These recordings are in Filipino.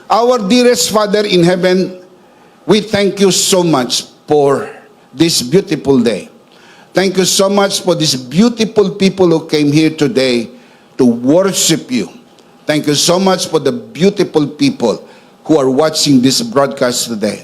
Our dearest Father in heaven, we thank you so much for this beautiful day. Thank you so much for these beautiful people who came here today to worship you. Thank you so much for the beautiful people who are watching this broadcast today.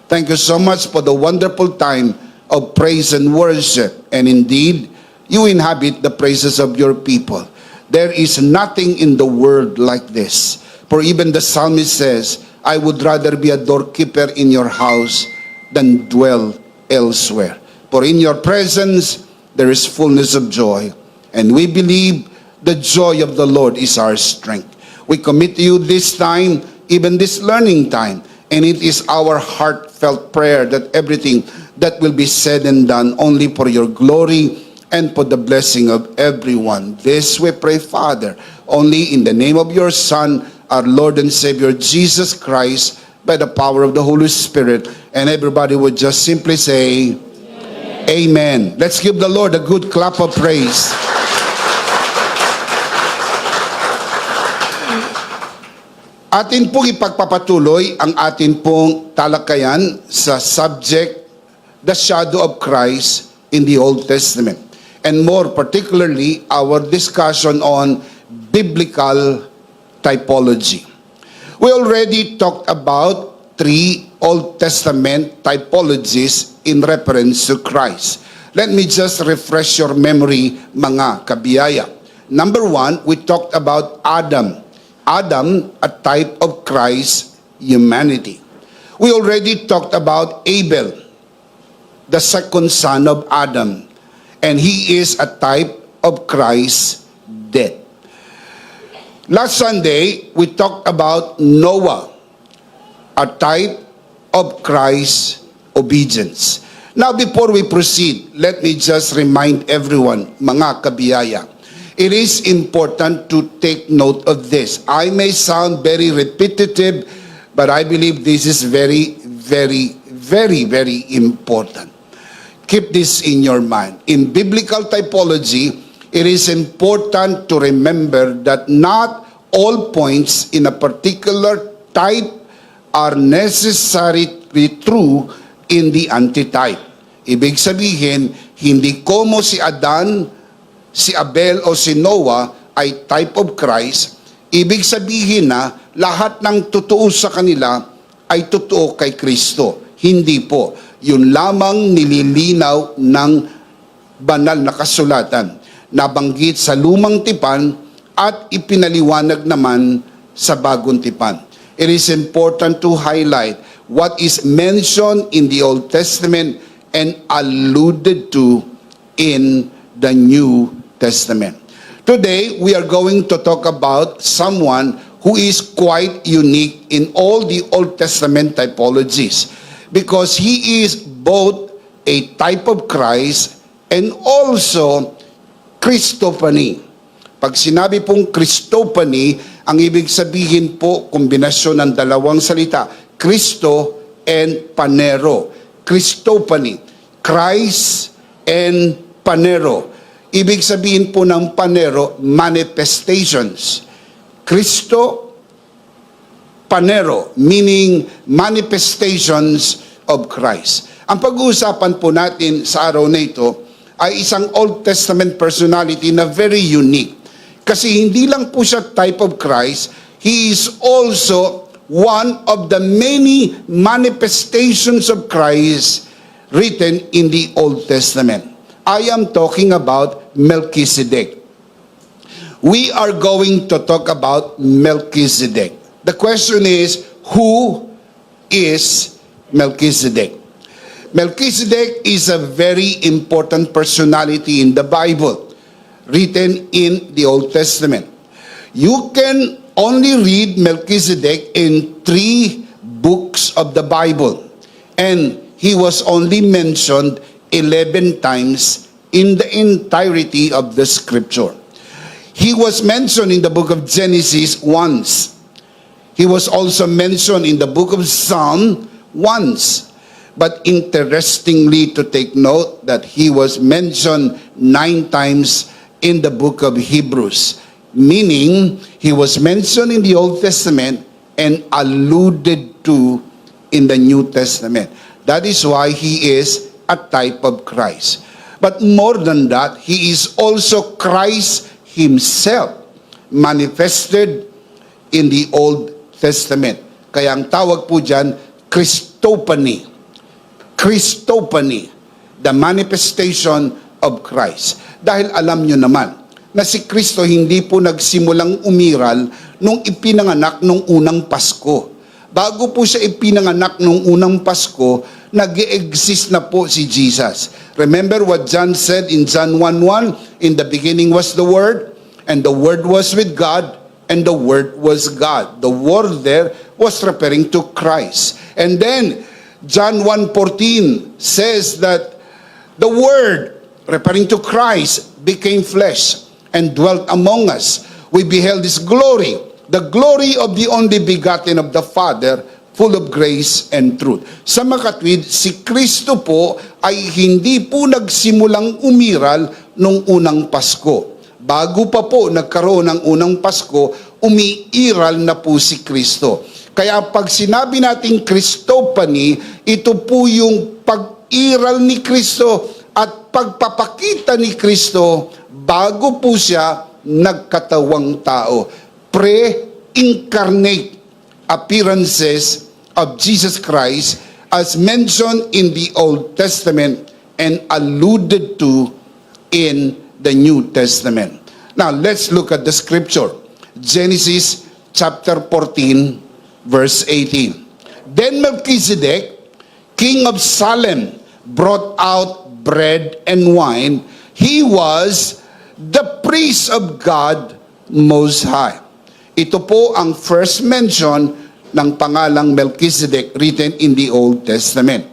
Thank you so much for the wonderful time of praise and worship. And indeed, you inhabit the praises of your people. There is nothing in the world like this. For even the psalmist says, I would rather be a doorkeeper in your house than dwell elsewhere. For in your presence, there is fullness of joy. And we believe the joy of the Lord is our strength. We commit to you this time, even this learning time. And it is our heartfelt prayer that everything that will be said and done only for your glory and for the blessing of everyone. This we pray, Father, only in the name of your Son, our Lord and Savior, Jesus Christ, by the power of the Holy Spirit. And everybody would just simply say, Amen. Amen. Let's give the Lord a good clap of praise. Atin pong ipagpapatuloy ang atin pong talakayan sa subject, the shadow of Christ in the Old Testament. And more particularly, our discussion on biblical typology. We already talked about 3 Old Testament typologies in reference to Christ. Let me just refresh your memory, mga kabiyaya. Number 1, we talked about Adam. Adam, a type of Christ's humanity. We already talked about Abel, the second son of Adam, and he is a type of Christ's death. Last Sunday, we talked about Noah, a type of Christ's obedience. Now, before we proceed, let me just remind everyone, mga kabiyaya, it is important to take note of this. I may sound very repetitive, but I believe this is very, very, very, very important. Keep this in your mind. In biblical typology, it is important to remember that not all points in a particular type are necessarily true in the antitype. Ibig sabihin, hindi como si Adan, si Abel o si Noah ay type of Christ. Ibig sabihin na lahat ng totoo sa kanila ay totoo kay Kristo. Hindi po. Yun lamang nililinaw ng banal na kasulatan. Nabanggit sa lumang tipan at ipinaliwanag naman sa bagong tipan. It is important to highlight what is mentioned in the Old Testament and alluded to in the New Testament. Today, we are going to talk about someone who is quite unique in all the Old Testament typologies because he is both a type of Christ and also Christophany. Pag sinabi pong Christophany, ang ibig sabihin po, kombinasyon ng dalawang salita, Cristo and Panero. Christophany, Christ and Panero. Ibig sabihin po ng Panero, manifestations. Cristo, Panero, meaning manifestations of Christ. Ang pag-uusapan po natin sa araw na ito ay isang Old Testament personality na very unique. Kasi hindi lang po siya type of Christ, he is also one of the many manifestations of Christ written in the Old Testament. I am talking about Melchizedek. We are going to talk about Melchizedek. The question is, who is Melchizedek? Melchizedek is a very important personality in the Bible, written in the Old Testament. You can only read Melchizedek in 3 books of the Bible, and he was only mentioned 11 times in the entirety of the scripture. He was mentioned in the book of Genesis once. He was also mentioned in the book of Psalm once. But interestingly to take note that he was mentioned 9 times in the book of Hebrews, meaning he was mentioned in the Old Testament and alluded to in the New Testament. That is why he is a type of Christ. But more than that, he is also Christ himself manifested in the Old Testament. Kaya ang tawag po dyan, Christophany. Christophany, the manifestation of Christ. Dahil alam nyo naman na si Kristo hindi po nagsimulang umiral nung ipinanganak nung unang Pasko. Bago po siya ipinanganak nung unang Pasko, nag-exist na po si Jesus. Remember what John said in John 1:1? In the beginning was the Word, and the Word was with God, and the Word was God. The Word there was referring to Christ. And then, John 1:14 says that the Word, referring to Christ, became flesh and dwelt among us. We beheld His glory, the glory of the only begotten of the Father, full of grace and truth. Sa makatwid, si Kristo po ay hindi po nagsimulang umiral nung unang Pasko. Bago pa po nagkaroon ng unang Pasko, umiiral na po si Kristo. Kaya pag sinabi nating Christophany, ito po yung pag-iral ni Kristo at pagpapakita ni Kristo bago po siya nagkatawang tao. Pre-incarnate appearances of Jesus Christ as mentioned in the Old Testament and alluded to in the New Testament. Now, let's look at the scripture. Genesis chapter 14, verse 18. Then Melchizedek, king of Salem, brought out bread and wine. He was the priest of God Most High. Ito po ang first mention ng pangalang Melchizedek written in the Old Testament.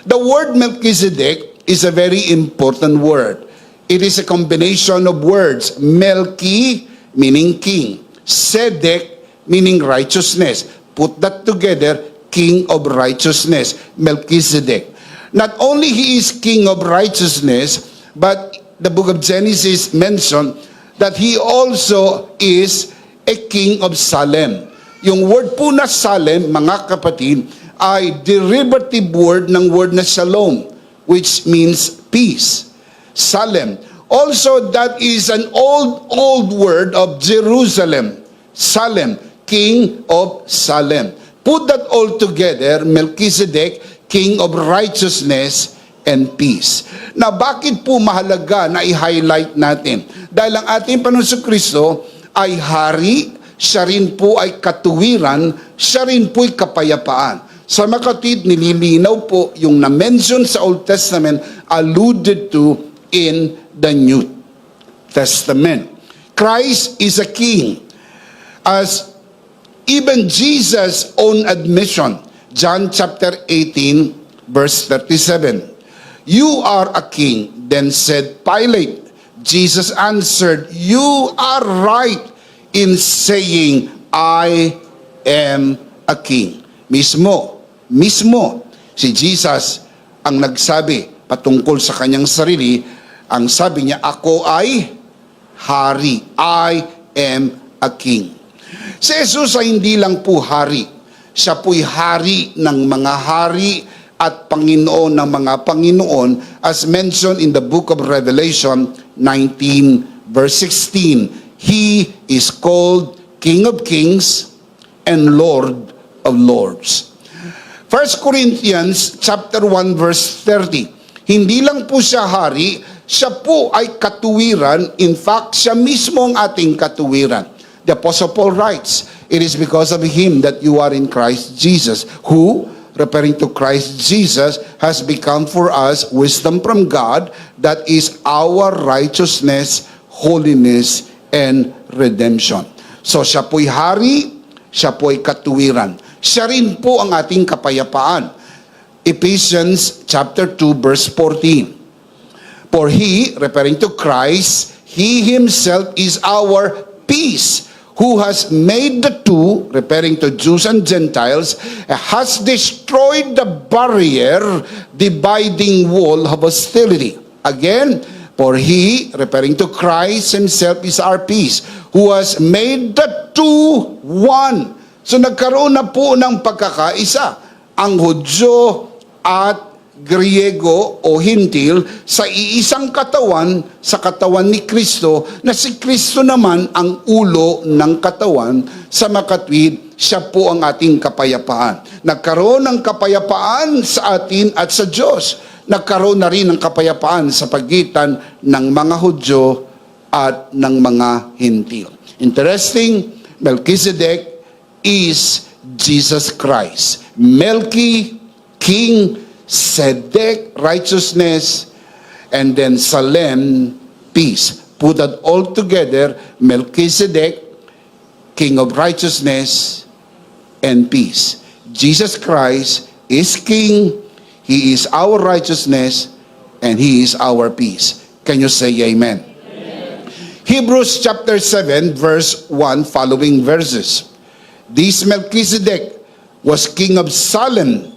The word Melchizedek is a very important word. It is a combination of words. Melchi, meaning king. Sedek, meaning righteousness. Put that together, king of righteousness, Melchizedek. Not only he is king of righteousness, but the book of Genesis mentioned that he also is a king of Salem. Yung word po na Salem, mga kapatid, ay derivative word ng word na shalom, which means peace. Salem. Also, that is an old word of Jerusalem. Salem, king of Salem. Put that all together, Melchizedek, king of righteousness and peace. Na bakit po mahalaga na i-highlight natin? Dahil ang ating Panginoon Kristo ay hari, siya rin po ay katuwiran, siya rin po ay kapayapaan. Sa makatid, nililinaw po yung na-mention sa Old Testament, alluded to in the New Testament. Christ is a king. As even Jesus' own admission, John chapter 18, verse 37. You are a king, then said Pilate. Jesus answered, you are right in saying, I am a king. Mismo, si Jesus ang nagsabi patungkol sa kanyang sarili. Ang sabi niya, ako ay hari. I am a king. Si Jesus ay hindi lang po hari. Siya po'y hari ng mga hari at Panginoon ng mga Panginoon as mentioned in the book of Revelation 19 verse 16. He is called King of Kings and Lord of Lords. 1 Corinthians chapter 1 verse 30. Hindi lang po siya hari, siya po ay katuwiran. In fact, siya mismo ang ating katuwiran. The Apostle Paul writes, it is because of him that you are in Christ Jesus, who, referring to Christ Jesus, has become for us wisdom from God, that is our righteousness, holiness, and redemption. So siya po'y hari, siya po'y katuwiran. Siya rin po ang ating kapayapaan. Ephesians chapter 2 verse 14. For he, referring to Christ, he himself is our peace, who has made the two, referring to Jews and Gentiles, has destroyed the barrier, dividing wall of hostility. Again, for he, referring to Christ himself, is our peace, who has made the two one. So nagkaroon na po ng pagkakaisa ang Hudyo at Griego o Hintil sa iisang katawan, sa katawan ni Kristo, na si Kristo naman ang ulo ng katawan. Sa makatwid, siya po ang ating kapayapaan. Nagkaroon ng kapayapaan sa atin at sa Diyos. Nagkaroon na rin ng kapayapaan sa pagitan ng mga Hudyo at ng mga Hintil. Interesting, Melchizedek is Jesus Christ. Melchi, king, Sedek, righteousness, and then Salem, peace. Put that all together, Melchizedek, king of righteousness and peace. Jesus Christ is king, he is our righteousness, and he is our peace. Can you say amen? Amen. Hebrews chapter 7, verse 1, following verses. This Melchizedek was king of Salem,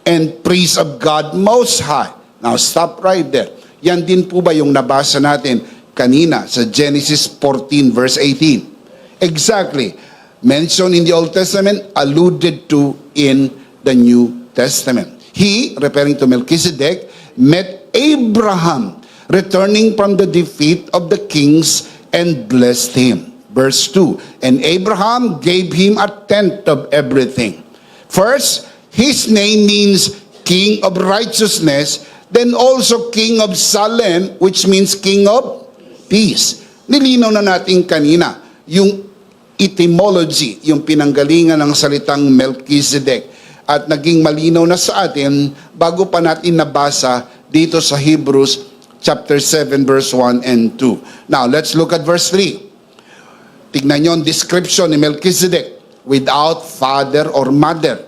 and priest of God Most High. Now, stop right there. Yan din po ba yung nabasa natin kanina sa Genesis 14 verse 18? Exactly. Mentioned in the Old Testament, alluded to in the New Testament. He, referring to Melchizedek, met Abraham, returning from the defeat of the kings, and blessed him. Verse 2, and Abraham gave him a tenth of everything. First, his name means King of Righteousness, then also King of Salem, which means King of Peace. Nilinaw na natin kanina yung etymology, yung pinanggalingan ng salitang Melchizedek. At naging malinaw na sa atin bago pa natin nabasa dito sa Hebrews chapter 7 verse 1 and 2. Now, let's look at verse 3. Tignan nyo ang description ni Melchizedek. Without father or mother,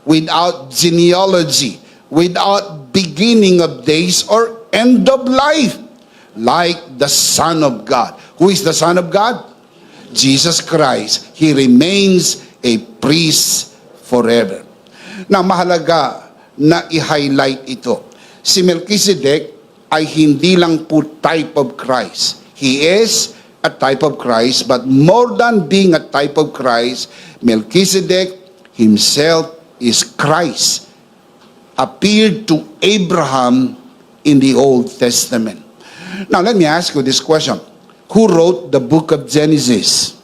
without genealogy, without beginning of days or end of life, like the Son of God. Who is the Son of God? Jesus Christ. He remains a priest forever. Na mahalaga na i-highlight ito. Si Melchizedek ay hindi lang po type of Christ. He is a type of Christ, but more than being a type of Christ, Melchizedek himself is Christ, appeared to Abraham in the Old Testament. Now, let me ask you this question. Who wrote the book of Genesis?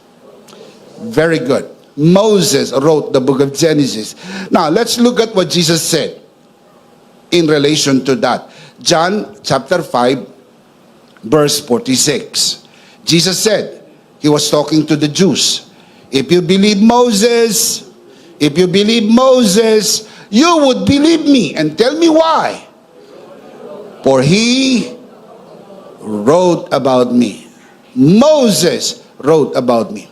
Very good. Moses wrote the book of Genesis. Now, let's look at what Jesus said in relation to that. John chapter 5, verse 46. Jesus said, he was talking to the Jews, if you believe Moses, you would believe me. And tell me why. For he wrote about me. Moses wrote about me.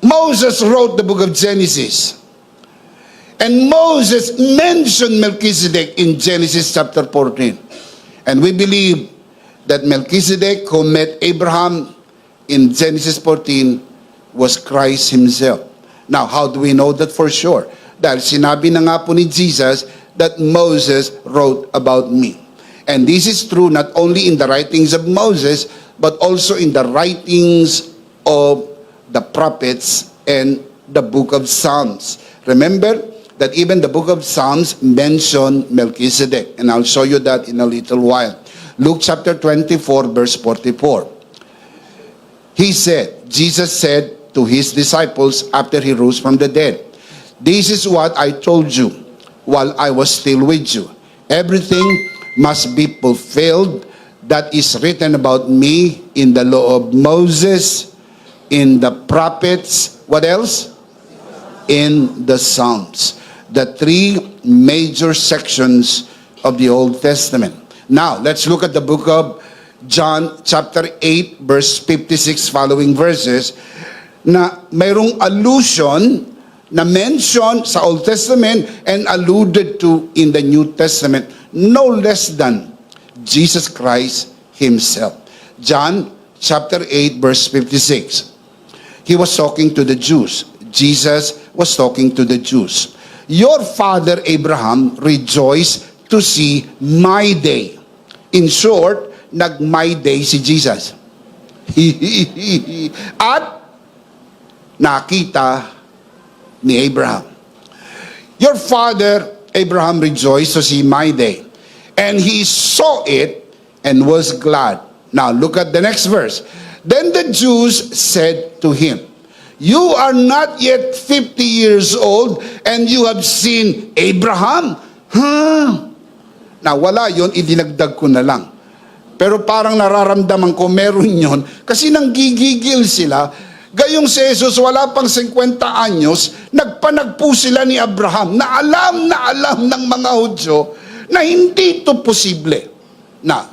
Moses wrote the book of Genesis. And Moses mentioned Melchizedek in Genesis chapter 14. And we believe that Melchizedek, who met Abraham in Genesis 14, was Christ himself. Now, how do we know that for sure? Dahil sinabi na nga po ni Jesus that Moses wrote about me. And this is true not only in the writings of Moses, but also in the writings of the prophets and the book of Psalms. Remember that even the book of Psalms mention Melchizedek. And I'll show you that in a little while. Luke chapter 24, verse 44. Jesus said to his disciples after he rose from the dead, this is what I told you while I was still with you. Everything must be fulfilled that is written about me in the law of Moses, in the prophets, what else? In the Psalms. The three major sections of the Old Testament. Now, let's look at the book of John chapter 8, verse 56 following verses, na mayroong allusion na mention sa Old Testament and alluded to in the New Testament, no less than Jesus Christ himself. John chapter 8, verse 56. He was talking to the Jews. Jesus was talking to the Jews. Your father Abraham rejoiced to see my day. In short, nag-my day si Jesus. At nakita ni Abraham. Your father Abraham rejoiced to see my day, and he saw it and was glad. Now look at the next verse. Then the Jews said to him, you are not yet 50 years old and you have seen Abraham? Now wala yon, idinagdag ko na lang. Pero parang nararamdaman ko meron yon kasi nanggigigil sila. Gayong si Jesus, wala pang 50 anyos, nagpanagpo sila ni Abraham na alam ng mga Hudyo na hindi ito posible. Na,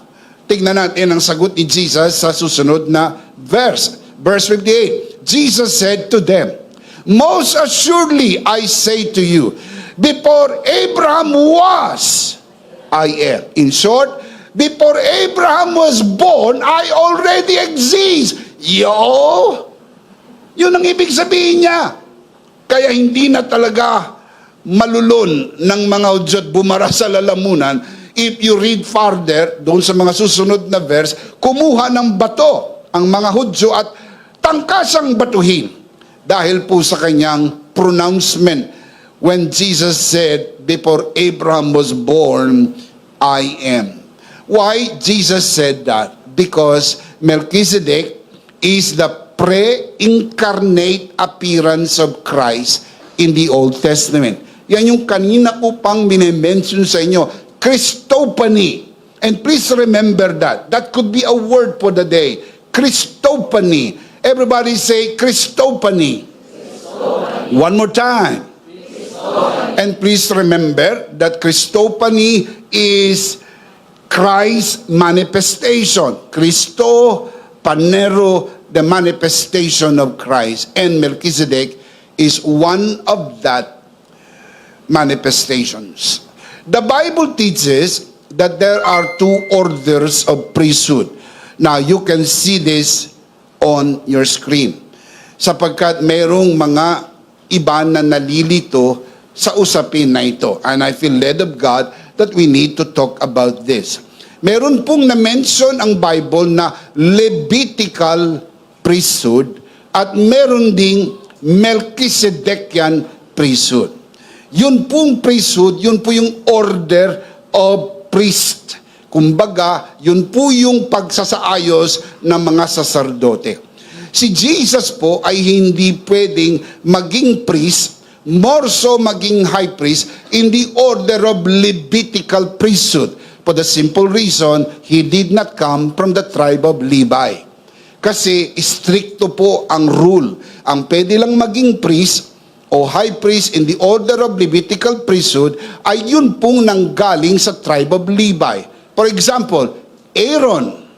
tignan natin ang sagot ni Jesus sa susunod na verse. Verse 58, Jesus said to them, most assuredly I say to you, before Abraham was, I am. In short, before Abraham was born, I already exist. Yun ang ibig sabihin niya. Kaya hindi na talaga malulun ng mga Hudyo at bumara sa lalamunan. If you read further, doon sa mga susunod na verse, kumuha ng bato ang mga Hudyo at tangkasang batuhin. Dahil po sa kanyang pronouncement when Jesus said, before Abraham was born, I am. Why Jesus said that? Because Melchizedek is the pre-incarnate appearance of Christ in the Old Testament. Yan yung kanina ko pang minimension sa inyo, Christophany. And please remember that. That could be a word for the day. Christophany. Everybody say Christophany. One more time. And please remember that Christophany is Christ's manifestation. Christo, Panero, the manifestation of Christ. And Melchizedek is one of that manifestations. The Bible teaches that there are two orders of priesthood. Now, you can see this on your screen. Sapagkat mayroong mga iba na nalilito sa usapin na ito. And I feel led of God that we need to talk about this. Meron pong na-mention ang Bible na Levitical priesthood at meron ding Melchizedekian priesthood. Yun pong priesthood, yun po yung order of priest. Kumbaga, yun po yung pagsasaayos ng mga saserdote. Si Jesus po ay hindi pwedeng maging priest, more so maging high priest in the order of Levitical priesthood. For the simple reason, he did not come from the tribe of Levi. Kasi stricto po ang rule. Ang pwede lang maging priest o high priest in the order of Levitical priesthood ay yun pong nanggaling sa tribe of Levi. For example, Aaron,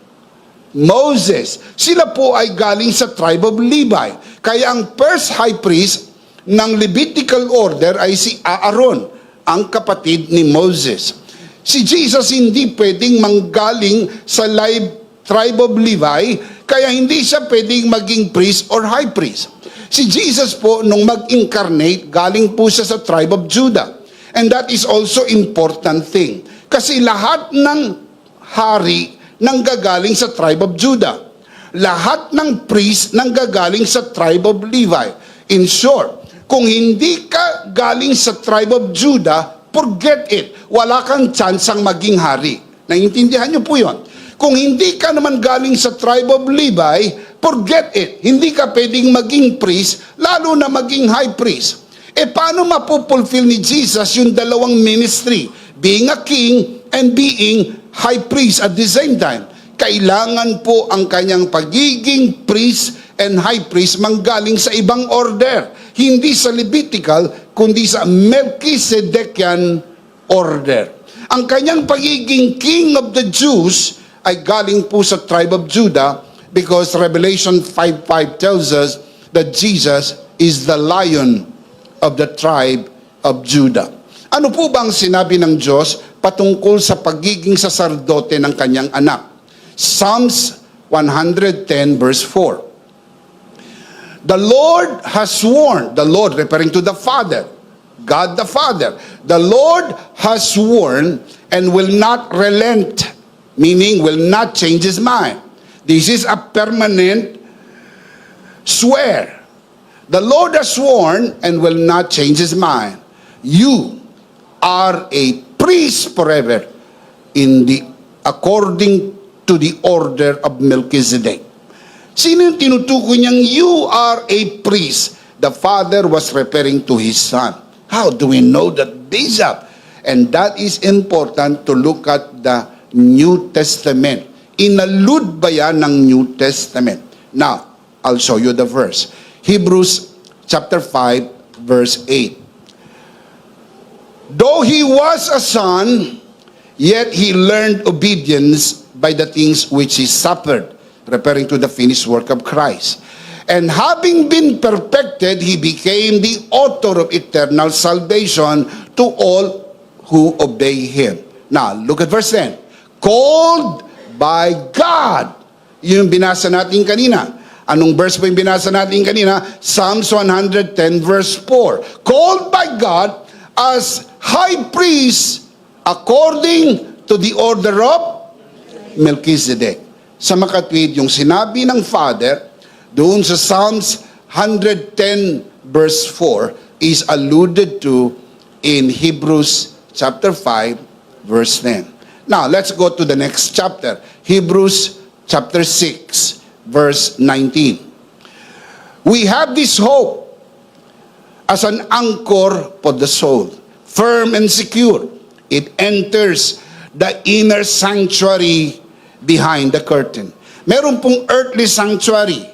Moses, sila po ay galing sa tribe of Levi. Kaya ang first high priest ng Levitical order ay si Aaron, ang kapatid ni Moses. Si Jesus hindi pwedeng manggaling sa tribe of Levi, kaya hindi siya pwedeng maging priest or high priest. Si Jesus po, nung mag-incarnate, galing po siya sa tribe of Judah. And that is also important thing. Kasi lahat ng hari nanggagaling sa tribe of Judah. Lahat ng priest nanggagaling sa tribe of Levi. In short, kung hindi ka galing sa tribe of Judah, forget it. Wala kang chance ang maging hari. Naiintindihan niyo po yun. Kung hindi ka naman galing sa tribe of Levi, forget it. Hindi ka pwedeng maging priest, lalo na maging high priest. Paano mapupulfill ni Jesus yung dalawang ministry? Being a king and being high priest at the same time. Kailangan po ang kanyang pagiging priest and high priest manggaling sa ibang order. Hindi sa Levitical, kundi sa Melchizedekian order. Ang kanyang pagiging king of the Jews ay galing po sa tribe of Judah because Revelation 5:5 tells us that Jesus is the lion of the tribe of Judah. Ano po ba ang sinabi ng Diyos patungkol sa pagiging saserdote ng kanyang anak? Psalms 110 verse 4. The Lord has sworn, the Lord referring to the Father, God the Father, the Lord has sworn and will not relent, meaning will not change His mind. This is a permanent swear. The Lord has sworn and will not change his mind. You are a priest forever according to the order of Melchizedek. Sino yung tinutukoy niyang you are a priest? The Father was referring to his Son. How do we know that, Bishop? And that is important to look at the New Testament. Inalud ba yan ng New Testament? Now, I'll show you the verse. Hebrews chapter 5, verse 8. Though he was a son, yet he learned obedience by the things which he suffered, referring to the finished work of Christ. And having been perfected, he became the author of eternal salvation to all who obey him. Now, look at verse 10. Called by God. Yung binasa natin kanina. Anong verse po yung binasa natin kanina? Psalms 110 verse 4. Called by God as high priest according to the order of Melchizedek. Sa makatwid, yung sinabi ng Father doon sa Psalms 110 verse 4 is alluded to in Hebrews chapter 5 verse 10. Now, let's go to the next chapter. Hebrews chapter 6 verse 19. We have this hope as an anchor for the soul, firm and secure. It enters the inner sanctuary behind the curtain. Meron pong earthly sanctuary.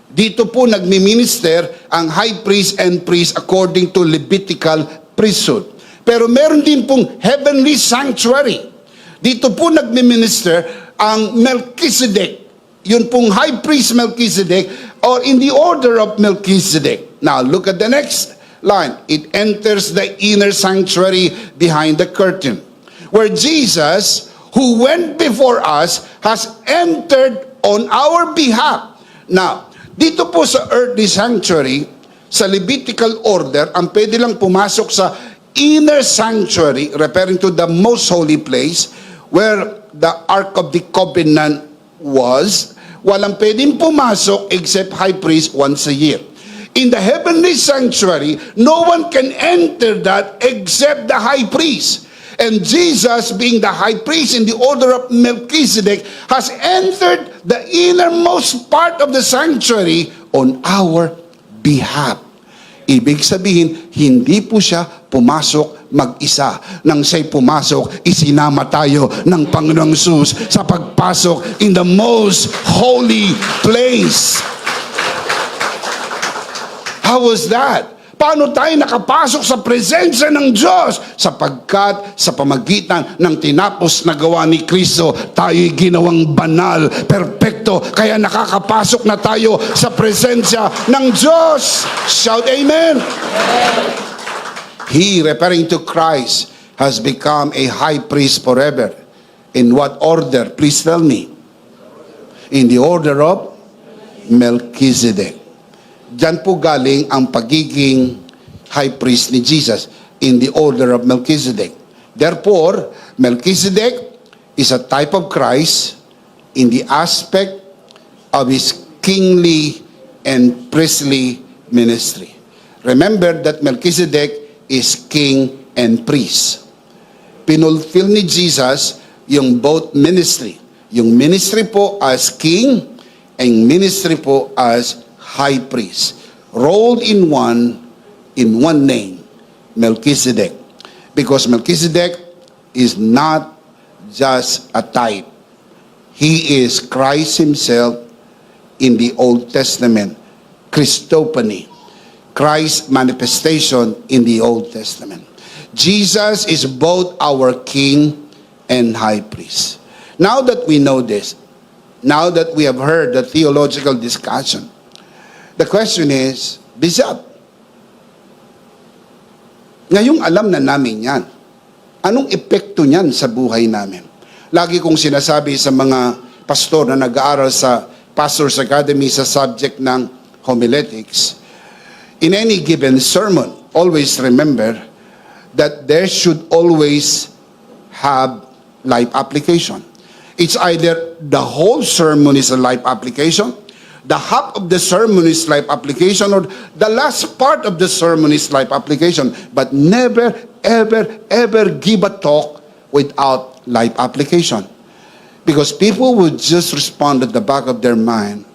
Dito po nagmi-minister ang high priest and priest according to Levitical priesthood. Pero meron din pong heavenly sanctuary. Dito po nagmi-minister ang Melchizedek. Yun pong high priest Melchizedek or in the order of Melchizedek. Now, look at the next line. It enters the inner sanctuary behind the curtain, where Jesus, who went before us, has entered on our behalf. Now, dito po sa earthly sanctuary, sa Levitical order, ang pwede lang pumasok sa inner sanctuary, referring to the most holy place, where the Ark of the Covenant was. Walang pwedeng pumasok except high priest once a year. In the heavenly sanctuary, no one can enter that except the high priest. And Jesus, being the high priest in the order of Melchizedek, has entered the innermost part of the sanctuary on our behalf. Ibig sabihin, hindi po siya pumasok mag-isa. Nang siya'y pumasok, isinama tayo ng Panginoong Jesus sa pagpasok in the most holy place. How was that? Paano tayo nakapasok sa presensya ng Diyos? Sapagkat sa pamagitan ng tinapos na gawa ni Kristo, tayo'y ginawang banal, perpekto, kaya nakakapasok na tayo sa presensya ng Diyos. Shout amen! He, referring to Christ, has become a high priest forever. In what order? Please tell me. In the order of Melchizedek. Diyan po galing ang pagiging high priest ni Jesus in the order of Melchizedek. Therefore, Melchizedek is a type of Christ in the aspect of his kingly and priestly ministry. Remember that Melchizedek is king and priest. Pinulfill ni Jesus yung both ministry. Yung ministry po as king and ministry po as high priest, rolled in one name, Melchizedek. Because Melchizedek is not just a type. He is Christ himself in the Old Testament, Christophany, Christ's manifestation in the Old Testament. Jesus is both our king and high priest. Now that we know this, now that we have heard the theological discussion, the question is, Bishop, ngayong alam na namin yan, anong epekto niyan sa buhay namin? Lagi kong sinasabi sa mga pastor na nag-aaral sa Pastor's Academy sa subject ng homiletics, in any given sermon, always remember that there should always have life application. It's either the whole sermon is a life application, the half of the sermon is life application, or the last part of the sermon is life application. But never, ever, ever give a talk without life application. Because people would just respond at the back of their mind,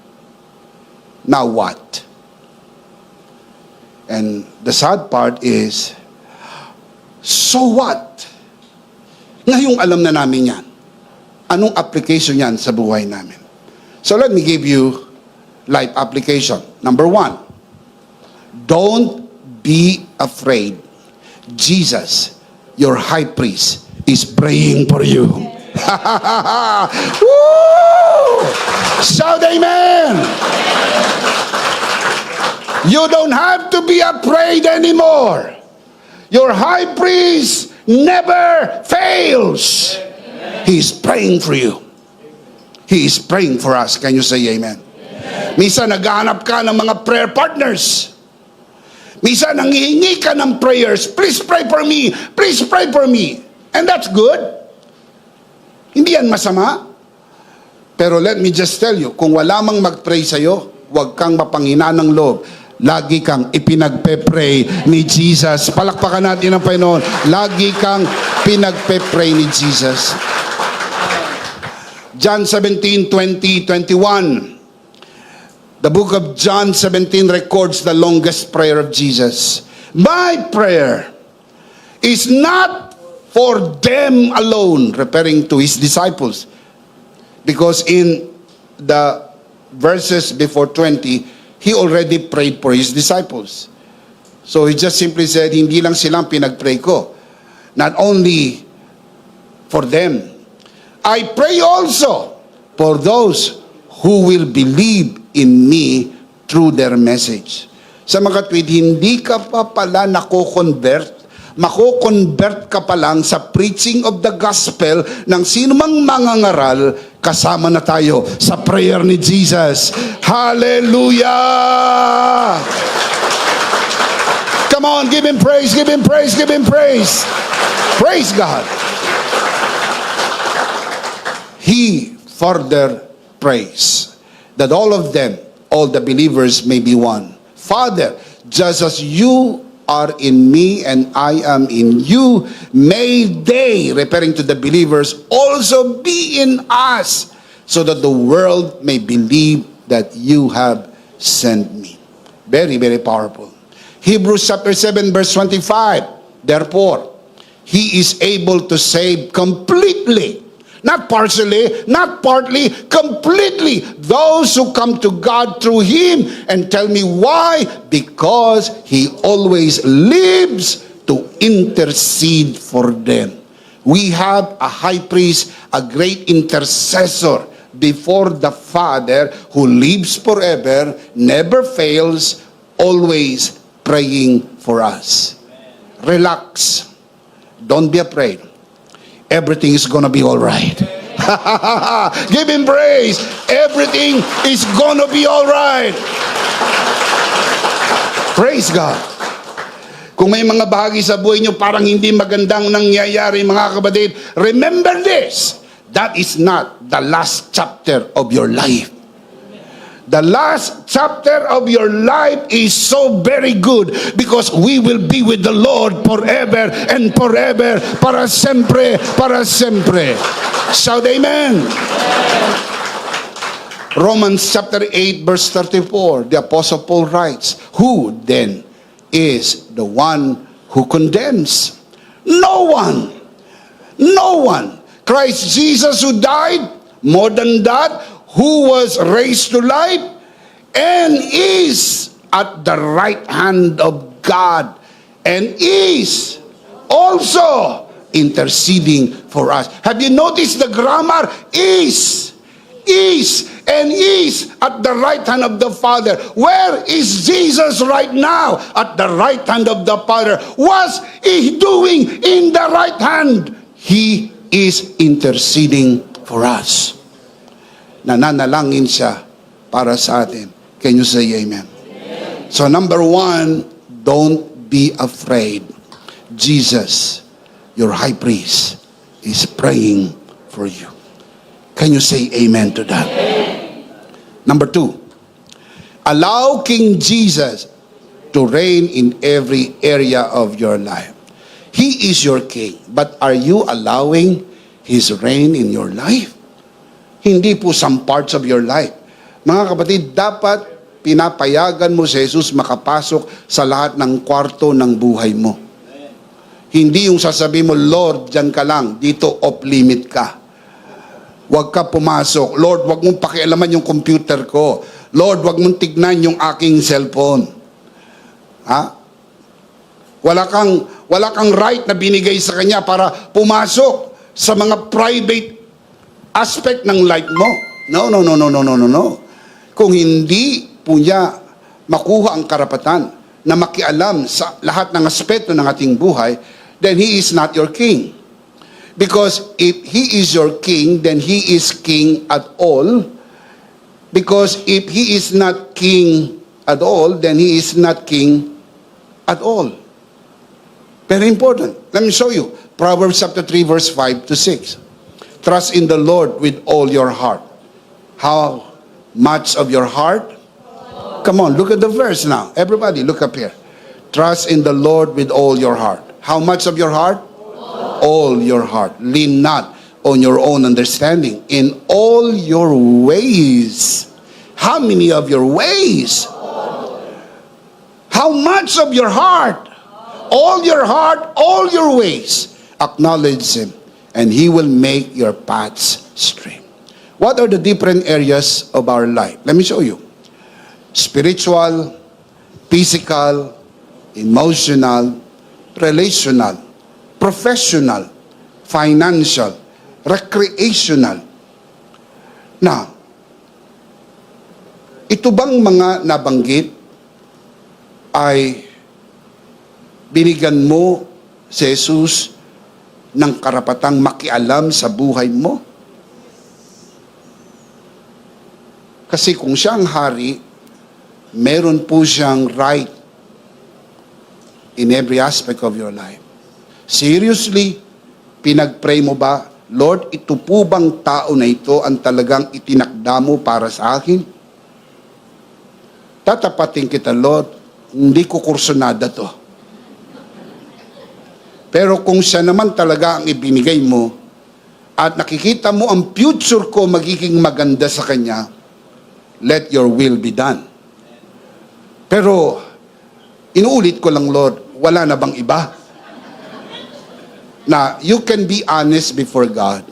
now what? And the sad part is, so what? Ngayong alam na namin yan. Anong application yan sa buhay namin? So let me give you life application. Number 1, don't be afraid. Jesus, your high priest, is praying for you. Woo! Shout amen! You don't have to be afraid anymore. Your high priest never fails. He is praying for you. He is praying for us. Can you say amen? Minsan naghahanap ka ng mga prayer partners. Minsan nanghihingi ka ng prayers. Please pray for me. Please pray for me. And that's good. Hindi yan masama. Pero let me just tell you, kung wala mang mag-pray sa'yo, huwag kang mapanghina ng loob. Lagi kang ipinagpe-pray ni Jesus. Palakpakan natin ang Panginoon. Lagi kang pinagpe-pray ni Jesus. John 17, 20, 21. The book of John 17 records the longest prayer of Jesus. My prayer is not for them alone, referring to his disciples. Because in the verses before 20, he already prayed for his disciples. So he just simply said, hindi lang silang pinag-pray ko. Not only for them. I pray also for those who will believe in me through their message. Sa mga tweet, hindi ka pa pala mako-convert ka pa lang sa preaching of the gospel ng sinumang mangangaral, kasama na tayo sa prayer ni Jesus. Hallelujah! Come on, give him praise, give him praise, give him praise. Praise God. He further prays that all of them, all the believers may be one. Father, just as you are in me and I am in you, may they, referring to the believers, also be in us, so that the world may believe that you have sent me. Very, very powerful. Hebrews chapter 7 verse 25. Therefore, he is able to save completely, not partially, not partly, completely, those who come to God through him. And tell me why? Because he always lives to intercede for them. We have a high priest, a great intercessor before the Father, who lives forever, never fails, always praying for us. Relax. Don't be afraid. Everything is gonna be all right. Give him praise. Everything is gonna be all right. Praise God. Kung may mga bahagi sa buhay nyo parang hindi magandang nangyayari, mga kapatid, remember this. That is not the last chapter of your life. The last chapter of your life is so very good, because we will be with the Lord forever and forever, para sempre, para sempre. Shout amen. Romans chapter 8 verse 34, the Apostle Paul writes, who then is the one who condemns? No one. No one. Christ Jesus, who died, more than that, who was raised to life and is at the right hand of God and is also interceding for us. Have you noticed the grammar? Is, and is at the right hand of the Father. Where is Jesus right now? At the right hand of the Father. What's he doing in the right hand? He is interceding for us. Nananalangin siya para sa atin. Can you say amen? Amen. So number 1, don't be afraid. Jesus, your high priest, is praying for you. Can you say amen to that? Amen. Number 2, Allow King Jesus to reign in every area of your life. He is your king, but are you allowing His reign in your life? Hindi po some parts of your life. Mga kapatid, dapat pinapayagan mo si Jesus makapasok sa lahat ng kwarto ng buhay mo. Hindi yung sasabihin mo, Lord, dyan ka lang, dito off limit ka. Huwag ka pumasok. Lord, huwag mong pakialaman yung computer ko. Lord, huwag mong tignan yung aking cellphone. Ha? Wala kang right na binigay sa Kanya para pumasok sa mga private aspect ng life mo. No. Kung hindi po niya makuha ang karapatan na makialam sa lahat ng aspeto ng ating buhay, then He is not your king. Because if He is your king, then He is king at all. Because if He is not king at all, then He is not king at all. Very important. Let me show you. Proverbs chapter 3, verse 5 to 6. Trust in the Lord with all your heart. How much of your heart? Come on, look at the verse now. Everybody, look up here. Trust in the Lord with all your heart. How much of your heart? All your heart. Lean not on your own understanding. In all your ways. How many of your ways? How much of your heart? All your heart, all your ways. Acknowledge Him, and He will make your paths straight. What are the different areas of our life? Let me show you. Spiritual, physical, emotional, relational, professional, financial, recreational. Now, ito bang mga nabanggit ay binigyan mo si Jesus ng karapatang makialam sa buhay mo? Kasi kung siya ang hari, meron po siyang right in every aspect of your life. Seriously, pinag-pray mo ba, Lord, ito po bang tao na ito ang talagang itinakda mo para sa akin? Tatapatin kita, Lord, hindi ko kursunada to. Pero kung siya naman talaga ang ibinigay mo, at nakikita mo ang future ko magiging maganda sa Kanya, let your will be done. Pero, inuulit ko lang, Lord, wala na bang iba? Now, you can be honest before God.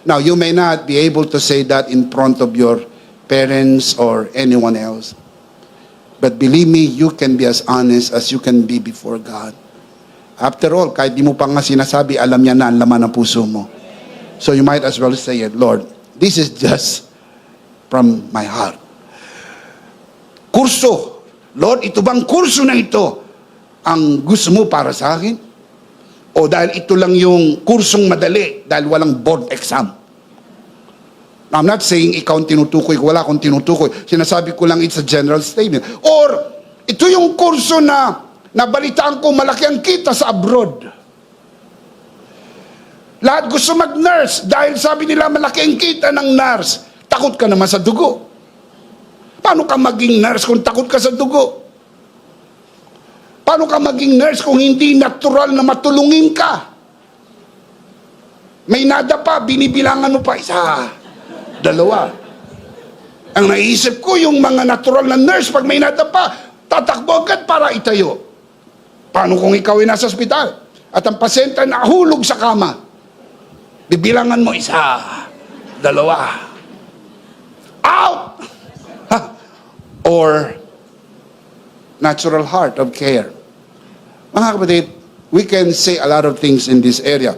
Now, you may not be able to say that in front of your parents or anyone else. But believe me, you can be as honest as you can be before God. After all, kahit di mo pa nga sinasabi, alam niya na ang laman ng puso mo. So you might as well say it, Lord, this is just from my heart. Kurso. Lord, ito bang kurso na ito ang gusto mo para sa akin? O dahil ito lang yung kursong madali dahil walang board exam? Now, I'm not saying ikaw ang tinutukoy, wala akong tinutukoy. Sinasabi ko lang it's a general statement. Or, ito yung kurso na nabalitaan ko malaki ang kita sa abroad. Lahat gusto mag-nurse dahil sabi nila malaki ang kita ng nurse. Takot ka naman sa dugo. Paano ka maging nurse kung takot ka sa dugo? Paano ka maging nurse kung hindi natural na matulungin ka? May nada pa, binibilangan mo pa, 1, 2. Ang naisip ko, yung mga natural na nurse, pag may nada pa, tatakbo agad para itayo. Paano kung ikaw ay nasa ospital at ang pasyente nahulog sa kama? Bibilangan mo 1, 2. Out! Or natural heart of care. Mga kapatid, we can say a lot of things in this area.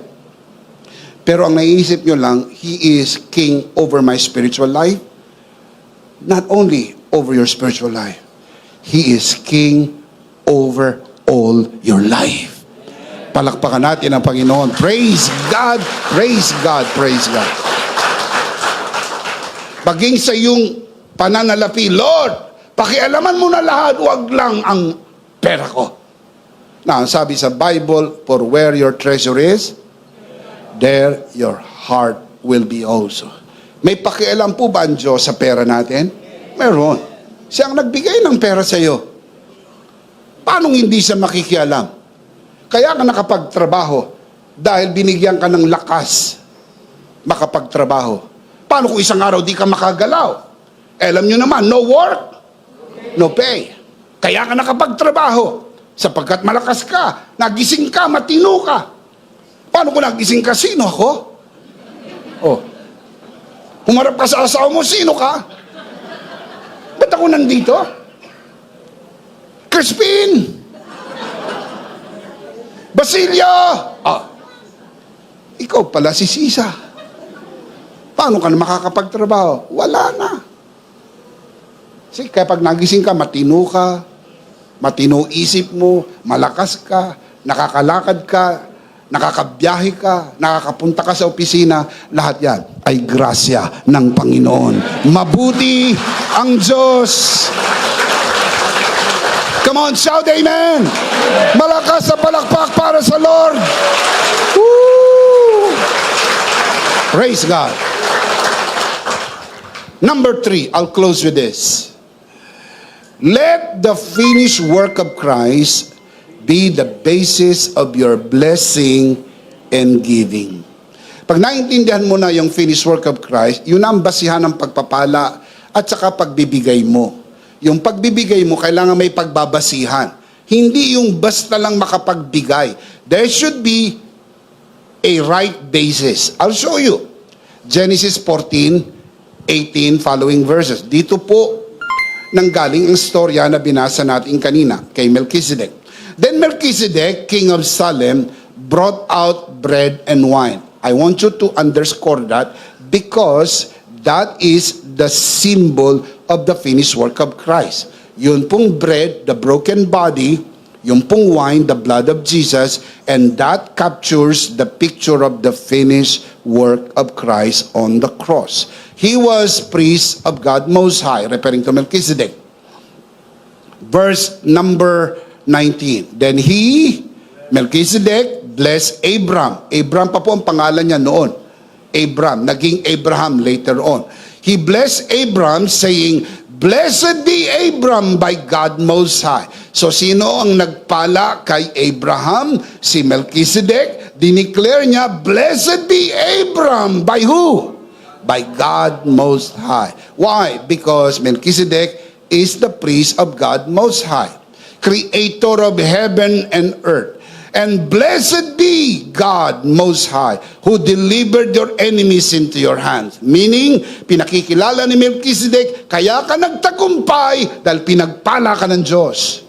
Pero ang naiisip nyo lang, He is king over my spiritual life. Not only over your spiritual life. He is king over all your life. Palakpakan natin ang Panginoon. Praise God, praise God, praise God. Paging sa iyong pananalapi, Lord, pakialaman mo na lahat, wag lang ang pera ko. Now, sabi sa Bible, for where your treasure is, there your heart will be also. May pakialam po ba ang Diyos sa pera natin? Meron. Siya ang nagbigay ng pera sa iyo. Paano hindi siya makikialam? Kaya ka nakapagtrabaho dahil binigyan ka ng lakas makapagtrabaho. Paano kung isang araw di ka makagalaw? Alam nyo naman, no work, no pay. Kaya ka nakapagtrabaho sapagkat malakas ka, nagising ka, matino ka. Paano kung nagising ka? Sino ako? Oh. Humarap ka sa asawa mo, sino ka? Ba't ako nandito? Crispin! Basilio! Ah, ikaw pala si Sisa. Paano ka na makakapagtrabaho? Wala na. Kasi kapag nagising ka, matino isip mo, malakas ka, nakakalakad ka, nakakabiyahe ka, nakakapunta ka sa opisina, lahat yan ay grasya ng Panginoon. Mabuti ang Diyos. Come on, shout amen. Malakas sa palakpak para sa Lord. Woo! Praise God. Number 3, I'll close with this. Let the finished work of Christ be the basis of your blessing and giving. Pag naintindihan mo na yung finished work of Christ, yun ang basihan ng pagpapala at saka pagbibigay mo. Yung pagbibigay mo, kailangan may pagbabasihan. Hindi yung basta lang makapagbigay. There should be a right basis. I'll show you. Genesis 14:18 following verses. Dito po nanggaling ang storya na binasa natin kanina kay Melchizedek. Then Melchizedek, king of Salem, brought out bread and wine. I want you to underscore that because that is the symbol of the finished work of Christ. Yun pong bread, the broken body, yung pong wine, the blood of Jesus, and that captures the picture of the finished work of Christ on the cross. He was priest of God Most High, referring to Melchizedek. Verse number 19. Then he, Melchizedek, blessed Abram. Abram pa po ang pangalan niya noon. Abram, naging Abraham later on. He blessed Abram saying, "Blessed be Abram by God Most High." So sino ang nagpala kay Abraham? Si Melchizedek. Dineclare niya, "Blessed be Abram." By who? By God Most High. Why? Because Melchizedek is the priest of God Most High, creator of heaven and earth. And blessed be God Most High, who delivered your enemies into your hands. Meaning, pinakikilala ni Melchizedek, kaya ka nagtagumpay dahil pinagpala ka ng Diyos.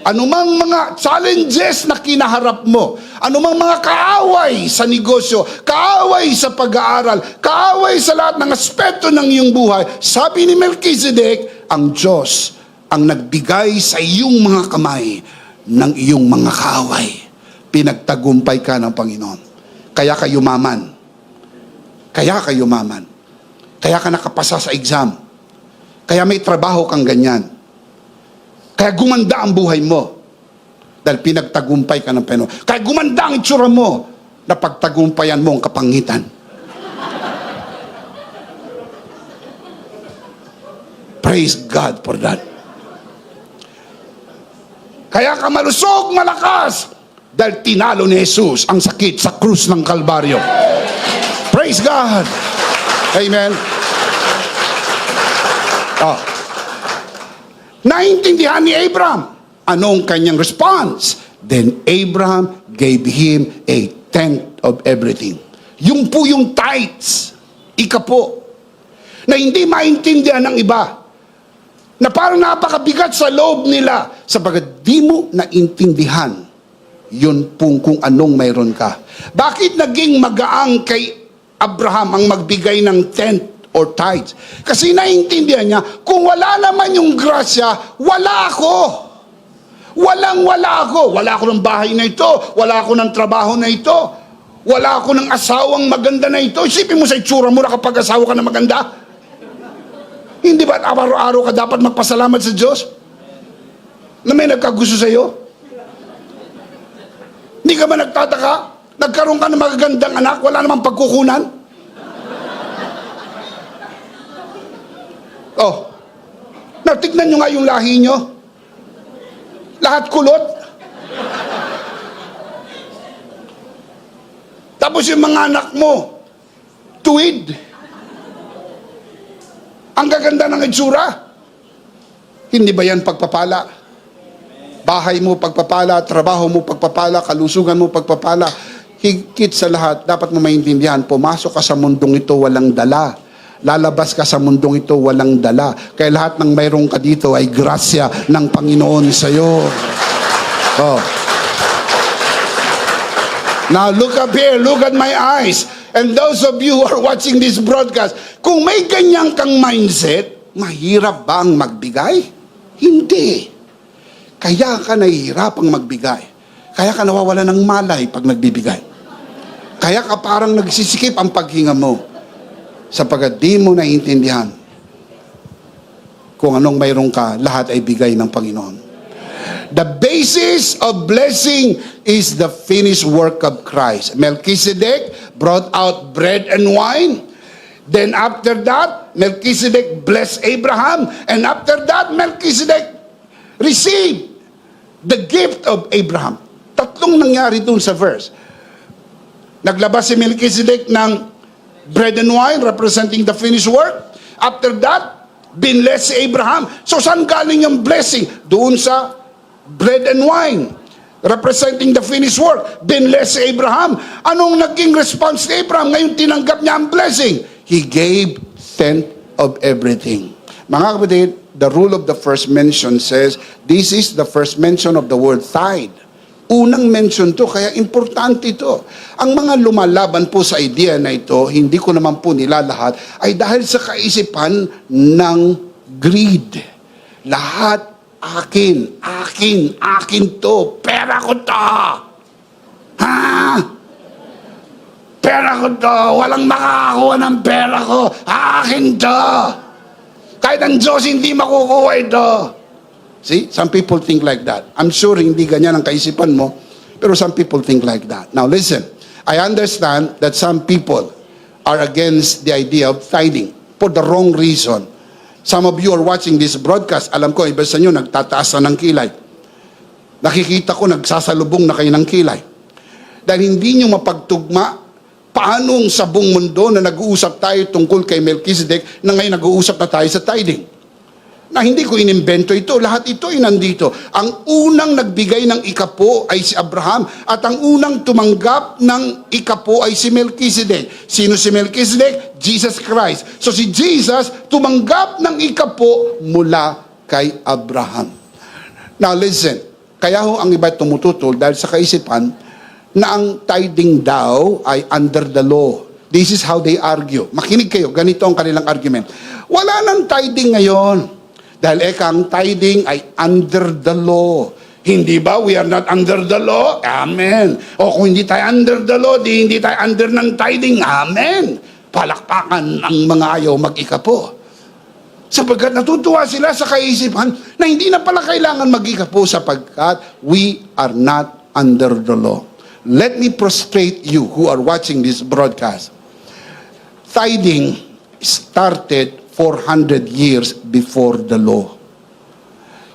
Anumang mga challenges na kinaharap mo, anumang mga kaaway sa negosyo, kaaway sa pag-aaral, kaaway sa lahat ng aspeto ng iyong buhay, sabi ni Melchizedek, ang Diyos ang nagbigay sa iyong mga kamay ng iyong mga kaaway. Pinagtagumpay ka ng Panginoon. Kaya ka yumaman. Kaya ka yumaman. Kaya ka nakapasa sa exam. Kaya may trabaho kang ganyan. Kaya gumanda ang buhay mo. Dahil pinagtagumpay ka ng Panginoon. Kaya gumanda ang itsura mo na pagtagumpayan mo ang kapangitan. Praise God for that. Kaya ka malusog, malakas, dahil tinalo ni Jesus ang sakit sa krus ng Kalbaryo. Praise God. Amen. Oh. Naintindihan ni Abraham. Anong kanyang response? Then Abraham gave him a tenth of everything. Yung po yung tithes. Ika po. Na hindi maintindihan ng iba. Na parang napakabigat sa loob nila. Sapagat di mo naintindihan yun pong kung anong mayroon ka. Bakit naging magaang kay Abraham ang magbigay ng tenth or tithes? Kasi naintindihan niya, kung wala naman yung grasya, wala ako. Wala ako. Wala ako ng bahay na ito. Wala ako ng trabaho na ito. Wala ako ng asawang maganda na ito. Isipin mo sa itsura mo na kapag asawa ka na maganda. Hindi ba araw-araw ka dapat magpasalamat sa Diyos? Na may nagkagusto sa iyo? Hindi ka ba nagtataka? Nagkaroon ka ng magagandang anak, wala namang pagkukunan? Oh, Natignan nyo nga yung lahi nyo. Lahat kulot. Tapos yung mga anak mo, tuwid. Ang gaganda ng itsura. Hindi ba yan pagpapala? Bahay mo pagpapala, trabaho mo pagpapala, kalusugan mo pagpapala. Higit sa lahat, dapat mo maintindihan, pumasok ka sa mundong ito walang dala. Lalabas ka sa mundong ito walang dala. Kaya lahat ng mayroong ka dito ay grasya ng Panginoon sa iyo. Oh. Now look up here, look at my eyes. And those of you who are watching this broadcast, kung may ganyan kang mindset, mahirap ba ang magbigay? Hindi. Kaya ka nahihirapang magbigay. Kaya ka nawawala ng malay pag nagbibigay. Kaya ka parang nagsisikip ang paghinga mo. Sapagkat di mo naiintindihan kung anong mayroon ka, lahat ay bigay ng Panginoon. The basis of blessing is the finished work of Christ. Melchizedek brought out bread and wine. Then after that, Melchizedek blessed Abraham. And after that, Melchizedek received the gift of Abraham. Tatlong nangyari dun sa verse. Naglabas si Melchizedek ng bread and wine representing the finished work. After that, binless si Abraham. So saan galing yung blessing? Doon sa bread and wine representing the finished work. Binless si Abraham. Anong naging response ni Abraham? Ngayon tinanggap niya ang blessing. He gave tenth of everything. Mga kapatid, the rule of the first mention says, this is the first mention of the word tithe. Unang mention to, kaya importante ito. Ang mga lumalaban po sa idea na ito, hindi ko naman po nilalahat, ay dahil sa kaisipan ng greed. Lahat akin, akin, akin to, pera ko to. Ha? Pera ko to, walang makakakuha ng pera ko, akin to. Kahit ang Diyos hindi makukuha ito. See, some people think like that. I'm sure hindi ganyan ang kaisipan mo, pero some people think like that. Now listen, I understand that some people are against the idea of tithing for the wrong reason. Some of you are watching this broadcast, alam ko, iba sa inyo, nagtataas na ng kilay. Nakikita ko, nagsasalubong na kayo ng kilay. Dahil hindi nyo mapagtugma, paanong sa buong mundo na nag-uusap tayo tungkol kay Melchizedek, na ngayon nag-uusap na tayo sa tithing. Na hindi ko inimbento ito, lahat ito ay nandito. Ang unang nagbigay ng ikapo ay si Abraham, at ang unang tumanggap ng ikapo ay si Melchizedek. Sino si Melchizedek? Jesus Christ. So si Jesus tumanggap ng ikapo mula kay Abraham. Now listen, kaya ho ang iba tumututol dahil sa kaisipan na ang tithing daw ay under the law. This is how they argue. Makinig kayo, ganito ang kanilang argument. Wala nang tithing ngayon. Dahil ang tithing ay under the law. Hindi ba we are not under the law? Amen. O kung hindi tayo under the law, di hindi tayo under ng tithing. Amen. Palakpakan ang mga ayaw mag-ikapo. Sapagkat natutuwa sila sa kaisipan na hindi na pala kailangan mag-ikapo sapagkat we are not under the law. Let me prostrate you who are watching this broadcast. Tithing started 400 years before the law.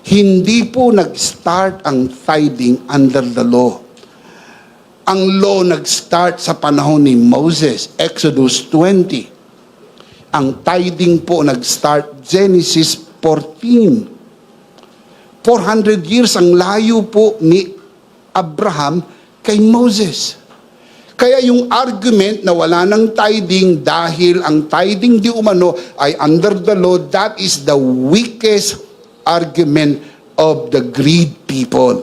Hindi po nag-start ang tithing under the law. Ang law nag-start sa panahon ni Moses, Exodus 20. Ang tithing po nag-start Genesis 14. 400 years ang layo po ni Abraham kay Moses. Kaya yung argument na wala ng tithing dahil ang tithing di umano ay under the law, that is the weakest argument of the greed people.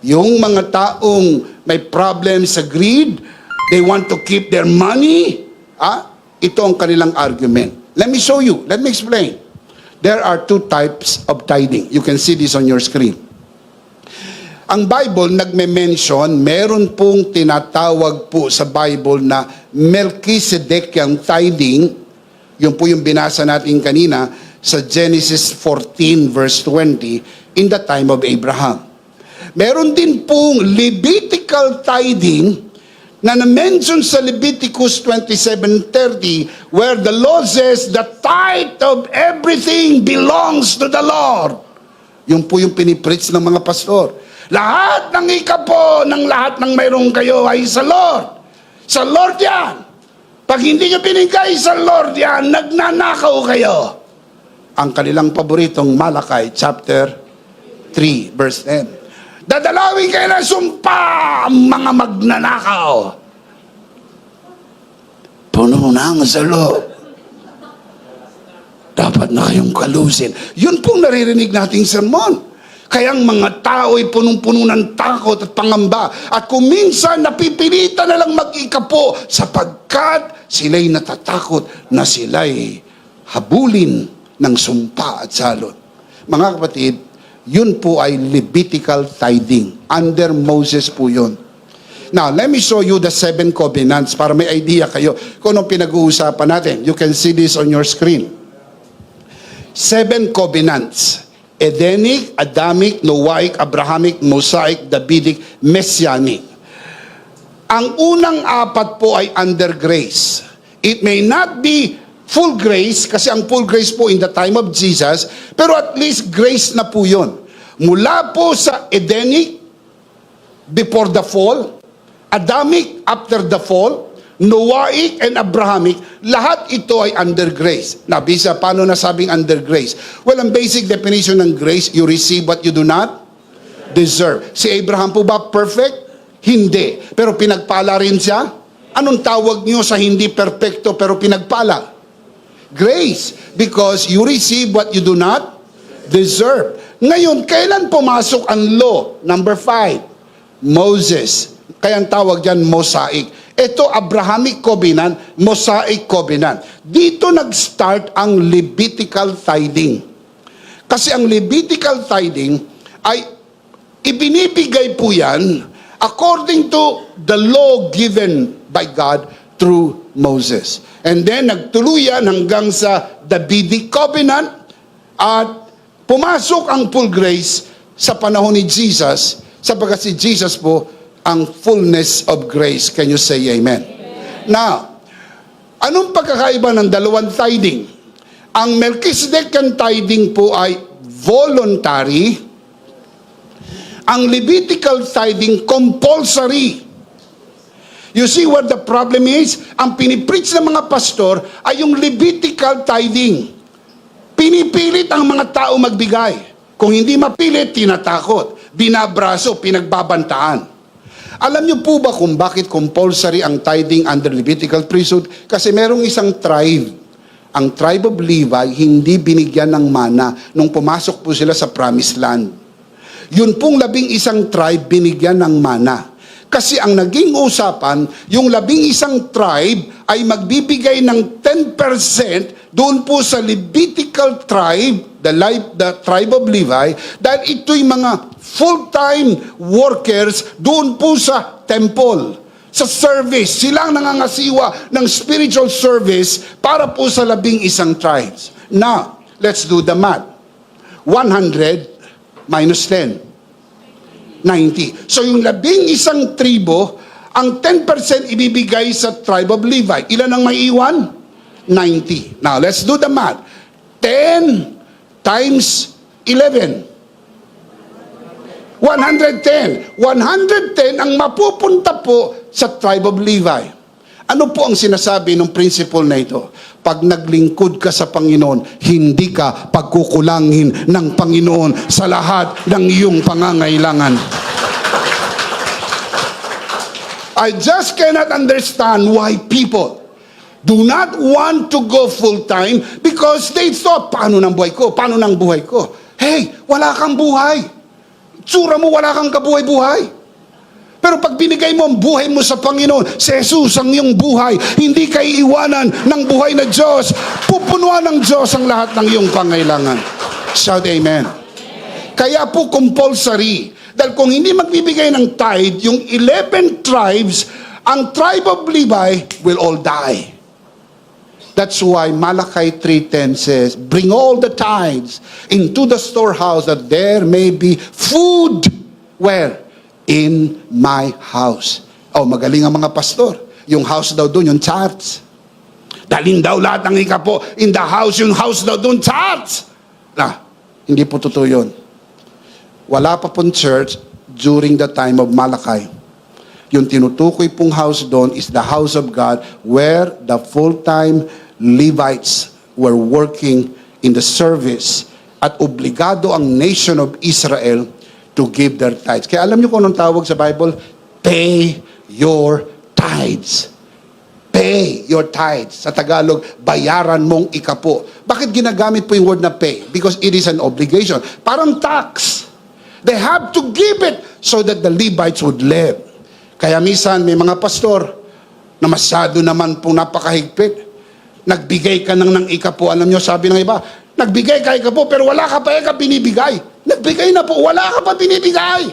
Yung mga taong may problem sa greed, they want to keep their money, ito ang kanilang argument. Let me show you, let me explain. There are two types of tithing. You can see this on your screen. Ang Bible nagme-mention, meron pong tinatawag po sa Bible na Melchizedek tithing, yun po yung binasa natin kanina sa Genesis 14 verse 20, in the time of Abraham. Meron din pong Levitical tithing na na-mention sa Leviticus 27:30 where the law says the tithe of everything belongs to the Lord. Yun po yung pinipreach ng mga pastor. Lahat ng ikapo ng lahat ng mayroong kayo ay sa Lord. Sa Lord yan. Pag hindi nyo binigay sa Lord yan, nagnanakaw kayo. Ang kanilang paboritong Malakay chapter 3 verse 10. Dadalawin kayo ng sumpa, mga magnanakaw. Puno na ang sa loob. Dapat na kayong kalusin. Yun pong naririnig nating sermon. Kaya ang mga tao ay punong-puno ng takot at pangamba. At kung minsan napipilitan na lang mag-ikapo sapagkat sila'y natatakot na sila'y habulin ng sumpa at salot. Mga kapatid, yun po ay Levitical tithing. Under Moses po yun. Now, let me show you the 7 covenants para may idea kayo kung anong pinag-uusapan natin. You can see this on your screen. 7 covenants. Edenic, Adamic, Noahic, Abrahamic, Mosaic, Davidic, Messianic. Ang unang 4 po ay under grace. It may not be full grace, kasi ang full grace po in the time of Jesus, pero at least grace na po yun. Mula po sa Edenic, before the fall, Adamic, after the fall, Noahic and Abrahamic, lahat ito ay under grace. Bisa, paano nasabing under grace? Well, ang basic definition ng grace, you receive what you do not deserve. Si Abraham po ba perfect? Hindi. Pero pinagpala rin siya? Anong tawag niyo sa hindi perfecto pero pinagpala? Grace, because you receive what you do not deserve. Ngayon, kailan pumasok ang law? Number 5, Moses. Kaya ang tawag dyan, Mosaic. Ito, Abrahamic covenant, Mosaic covenant. Dito nag-start ang Levitical tithing. Kasi ang Levitical tithing ay ibinibigay po yan according to the law given by God through Moses. And then nagtuluyan hanggang sa Davidic covenant at pumasok ang full grace sa panahon ni Jesus sapagkat si Jesus po ang fullness of grace. Can you say amen? Now, anong pagkakaiba ng dalawang tithing? Ang Melchizedekan tithing po ay voluntary. Ang Levitical tithing compulsory. You see what the problem is? Ang pinipreach ng mga pastor ay yung Levitical tithing. Pinipilit ang mga tao magbigay. Kung hindi mapilit, tinatakot. Binabraso, pinagbabantaan. Alam niyo po ba kung bakit compulsory ang tithing under Levitical priesthood? Kasi merong isang tribe. Ang tribe of Levi, hindi binigyan ng mana nung pumasok po sila sa promised land. Yun pong 11 tribe binigyan ng mana. Kasi ang naging usapan, yung 11 tribe ay magbibigay ng 10% doon po sa Levitical tribe, the tribe of Levi, dahil ito'y mga full-time workers doon po sa temple, sa service. Silang nangangasiwa ng spiritual service para po sa 11 tribes. Now, let's do the math. 100 minus 10. 90. So yung 11 tribo, ang 10% ibibigay sa tribe of Levi. Ilan ang may iwan? 90. Now, let's do the math. 10 times 11. 110. 110 ang mapupunta po sa tribe of Levi. Ano po ang sinasabi ng principle na ito? Pag naglingkod ka sa Panginoon, hindi ka pagkukulangin ng Panginoon sa lahat ng iyong pangangailangan. I just cannot understand why people do not want to go full-time because they thought, paano ng buhay ko? Paano ng buhay ko? Hey, wala kang buhay. Tsura mo, wala kang kabuhay-buhay. Pero pag binigay mo ang buhay mo sa Panginoon, si Jesus ang iyong buhay, hindi ka iiwanan ng buhay na Diyos. Pupunuan ng Diyos ang lahat ng iyong pangailangan. Shout amen. Kaya po compulsory. Dahil kung hindi magbibigay ng tithe, yung 11 tribes, ang tribe of Levi will all die. That's why Malachi 3:10 says, bring all the tithes into the storehouse that there may be food. Where? In my house. Oh, magaling ang mga pastor. Yung house daw doon, yung church. Dalhin daw lahat ng ikapo in the house, yung house daw doon, church. Hindi po totoo yun. Wala pa pong church during the time of Malachi. Yung tinutukoy pong house doon is the house of God where the full-time Levites were working in the service at obligado ang nation of Israel to give their tithes. Kaya alam niyo kung anong tawag sa Bible? Pay your tithes. Pay your tithes. Sa Tagalog, bayaran mong ikapo. Bakit ginagamit po yung word na pay? Because it is an obligation. Parang tax. They have to give it so that the Levites would live. Kaya minsan may mga pastor na masyado naman pong napakahigpit. Nagbigay ka ng ikapo. Alam nyo, sabi ng iba, nagbigay ka ikapo pero wala ka pa binibigay. Nagbigay na po, wala ka pa binibigay.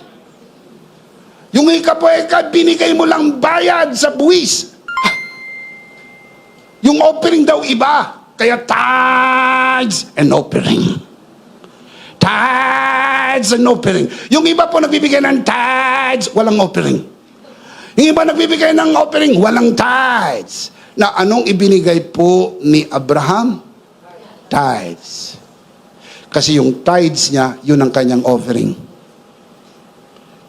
Yung ikapo binigay mo lang bayad sa buwis. Yung offering daw iba. Kaya tithes and offering. Tithes and offering. Yung iba po nagbibigay ng tithes, walang offering. Yung iba nagbibigay ng offering, walang tithes. Na anong ibinigay po ni Abraham? Tithes. Kasi yung tithes niya, yun ang kanyang offering.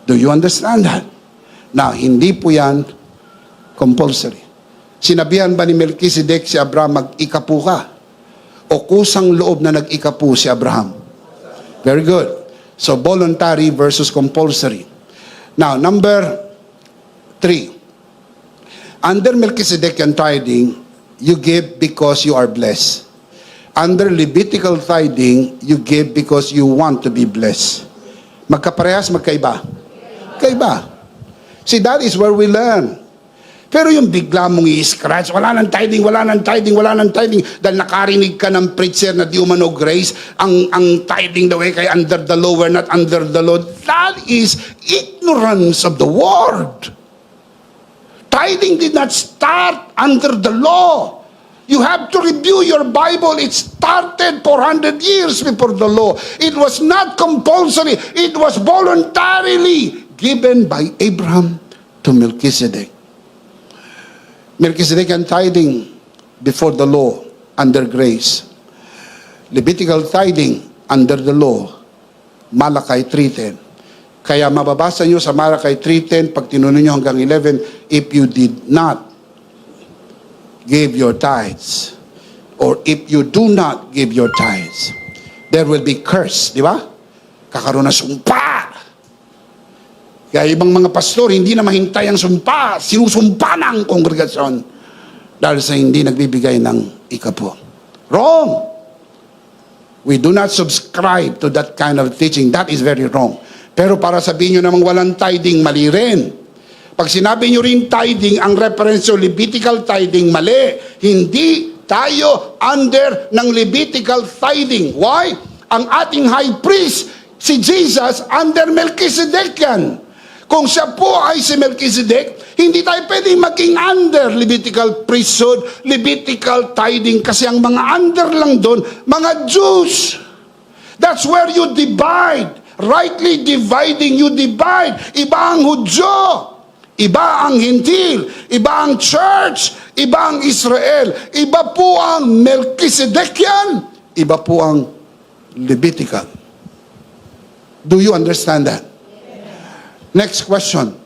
Do you understand that? Now, hindi po yan compulsory. Sinabihan ba ni Melchizedek si Abraham, mag-ikapu ka? O kusang loob na nag-ikapu si Abraham? Very good. So, voluntary versus compulsory. Now, number 3. Under Melchizedekian tithing, you give because you are blessed. Under Levitical tithing, you give because you want to be blessed. Magkaparehas, magkaiba? Kaiba. See, that is where we learn. Pero yung bigla mong i-scratch, wala nang tithing, wala nang tithing, wala nang tithing, dahil nakarinig ka ng preacher na di umano grace, ang tithing daw kay under the law, we're not under the law. That is ignorance of the word. Tithing did not start under the law. You have to review your Bible. It started 400 years before the law. It was not compulsory. It was voluntarily given by Abraham to Melchizedek. Melchizedekian tithing before the law, under grace. Levitical tithing under the law, Malachi 3:10. Kaya mababasa nyo sa Malachi 3:10, pag tinunod nyo hanggang 11, if you did not give your tithes, or if you do not give your tithes, there will be curse, di ba? Kakaroon na sumpa. Kaya ibang mga pastor, hindi na mahintay ang sumpa. Sinusumpa na ang kongregasyon dahil sa hindi nagbibigay ng ikapo. Wrong! We do not subscribe to that kind of teaching. That is very wrong. Pero para sabihin nyo namang walang tithing, mali rin. Pag sinabi nyo rin tithing, ang reference to Levitical tithing, mali. Hindi tayo under ng Levitical tithing. Why? Ang ating high priest, si Jesus, under Melchizedekian. Kung siya po ay si Melchizedek, hindi tayo pwedeng maging under Levitical priesthood, Levitical tithing, kasi ang mga under lang doon, mga Jews. That's where you divide. Rightly dividing, you divide. Iba ang Hudyo, iba ang Hintil, iba ang church, iba ang Israel, iba po ang Melchizedekian, iba po ang Levitical. Do you understand that? Next question.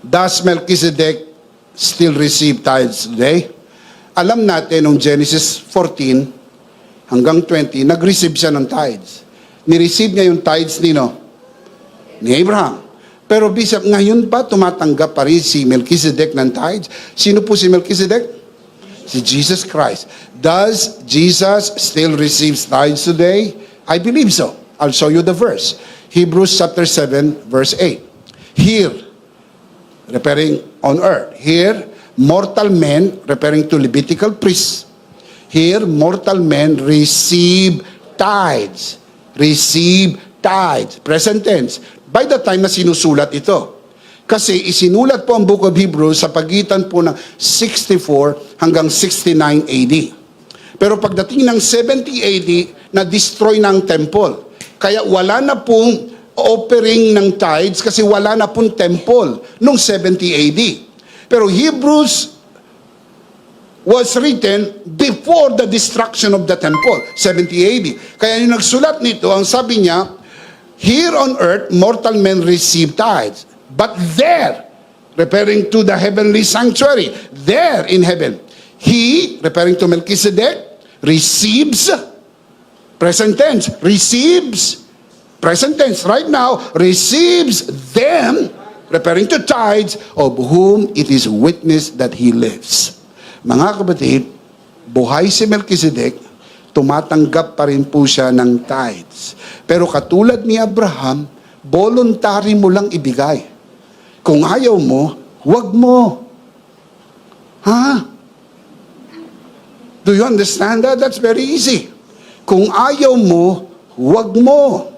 Does Melchizedek still receive tithes today? Alam natin nung Genesis 14 hanggang 20, nag-receive siya ng tithes. Ni-receive niya yung tithes ni Abraham. Pero Bishop, ngayon pa tumatanggap pa rin si Melchizedek ng tithes? Sino po si Melchizedek? Si Jesus Christ. Does Jesus still receive tithes today? I believe so. I'll show you the verse. Hebrews chapter 7, verse 8. Here, referring on earth. Here, mortal men, referring to Levitical priests. Here, mortal men receive tithes. Receive tithes. Present tense. By the time na sinusulat ito. Kasi isinulat po ang Book of Hebrews sa pagitan po ng 64 hanggang 69 AD. Pero pagdating ng 70 AD, na-destroy na ang temple. Kaya wala na pong offering ng tithes kasi wala na pong temple noong 70 AD. Pero Hebrews was written before the destruction of the temple, 70 AD. Kaya yung nagsulat nito, ang sabi niya, here on earth, mortal men receive tithes. But there, referring to the heavenly sanctuary, there in heaven, he, referring to Melchizedek, receives, present tense, receives, present tense, right now, receives them, referring to tithes, of whom it is witness that he lives. Mga kapatid, buhay si Melchizedek, tumatanggap pa rin po siya ng tithes. Pero katulad ni Abraham, voluntary mo lang ibigay. Kung ayaw mo, wag mo. Ha? Do you understand that? That's very easy. Kung ayaw mo, wag mo.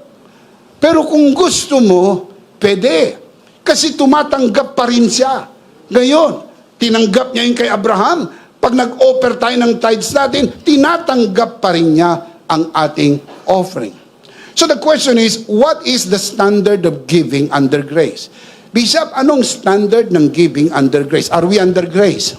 Pero kung gusto mo, pwede. Kasi tumatanggap pa rin siya. Ngayon, tinanggap niya yung kay Abraham. Pag nag-offer tayo ng tithes natin, tinatanggap pa rin niya ang ating offering. So the question is, what is the standard of giving under grace? Bishop, anong standard ng giving under grace? Are we under grace?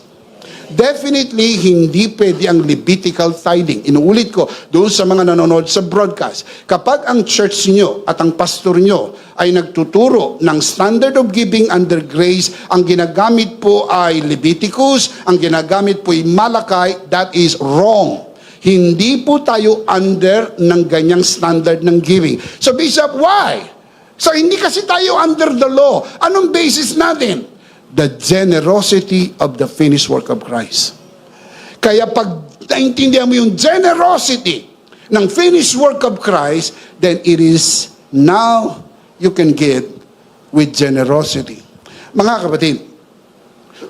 Definitely, hindi pwede ang Levitical tithing. Inuulit ko, doon sa mga nanonood sa broadcast. Kapag ang church nyo at ang pastor nyo ay nagtuturo ng standard of giving under grace, ang ginagamit po ay Leviticus, ang ginagamit po ay Malachi, that is wrong. Hindi po tayo under ng ganyang standard ng giving. So Bishop, why? So hindi kasi tayo under the law. Anong basis natin? The generosity of the finished work of Christ. Kaya pag naintindihan mo yung generosity ng finished work of Christ, then it is now you can give with generosity. Mga kapatid,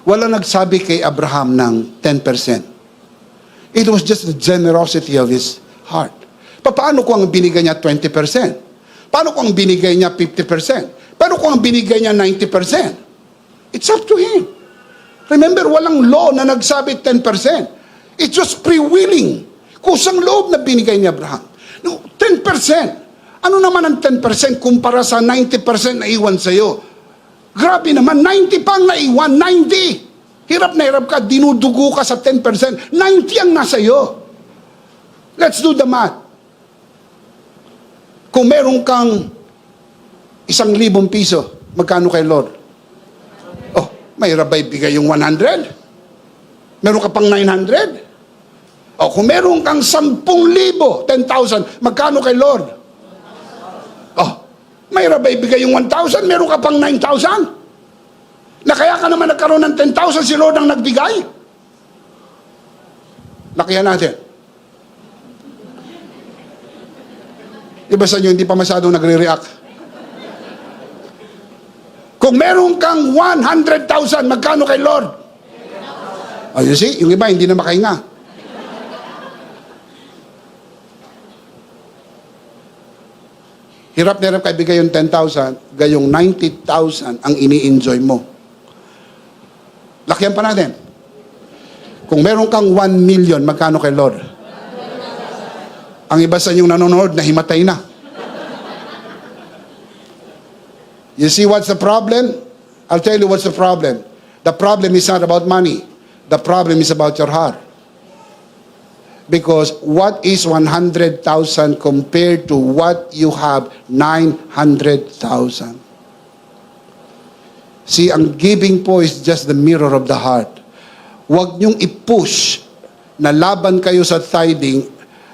wala nagsabi kay Abraham ng 10%. It was just the generosity of his heart. Paano kung ang binigay niya 20%? Paano kung ang binigay niya 50%? Paano kung ang binigay niya 90%? It's up to him. Remember, walang law na nagsabi 10%. It's just free-willing. Kusang loob na binigay ni Abraham. No, 10%. Ano naman ang 10% kumpara sa 90% na iwan sa'yo? Grabe naman, 90 pang naiwan, 90. Hirap na hirap ka, dinudugo ka sa 10%. 90 ang nasa iyo. Let's do the math. Kung meron kang 1,000 piso, magkano kay Lord? Mahirap ba ibigay yung 100? Meron ka pang 900? O kung meron kang 10,000, 10,000, magkano kay Lord? Mahirap ba ibigay yung 1,000? Meron ka pang 9,000? Na kaya ka naman nagkaroon ng 10,000, si Lord ang nagbigay? Lakihan natin. Iba sa inyo, hindi pa masyadong nagre-react. Kung meron kang 100,000, magkano kay Lord? Oh, you see, yung iba hindi na makahinga. Hirap na hirap ka ibigay yung 10,000, gayong 90,000 ang ini-enjoy mo. Lakihan pa natin. Kung meron kang 1 million, magkano kay Lord? Ang iba sa inyong nanonood, nahimatay na. You see what's the problem? I'll tell you what's the problem. The problem is not about money. The problem is about your heart. Because what is 100,000 compared to what you have 900,000? See, ang giving po is just the mirror of the heart. Huwag niyong i-push na laban kayo sa tithing,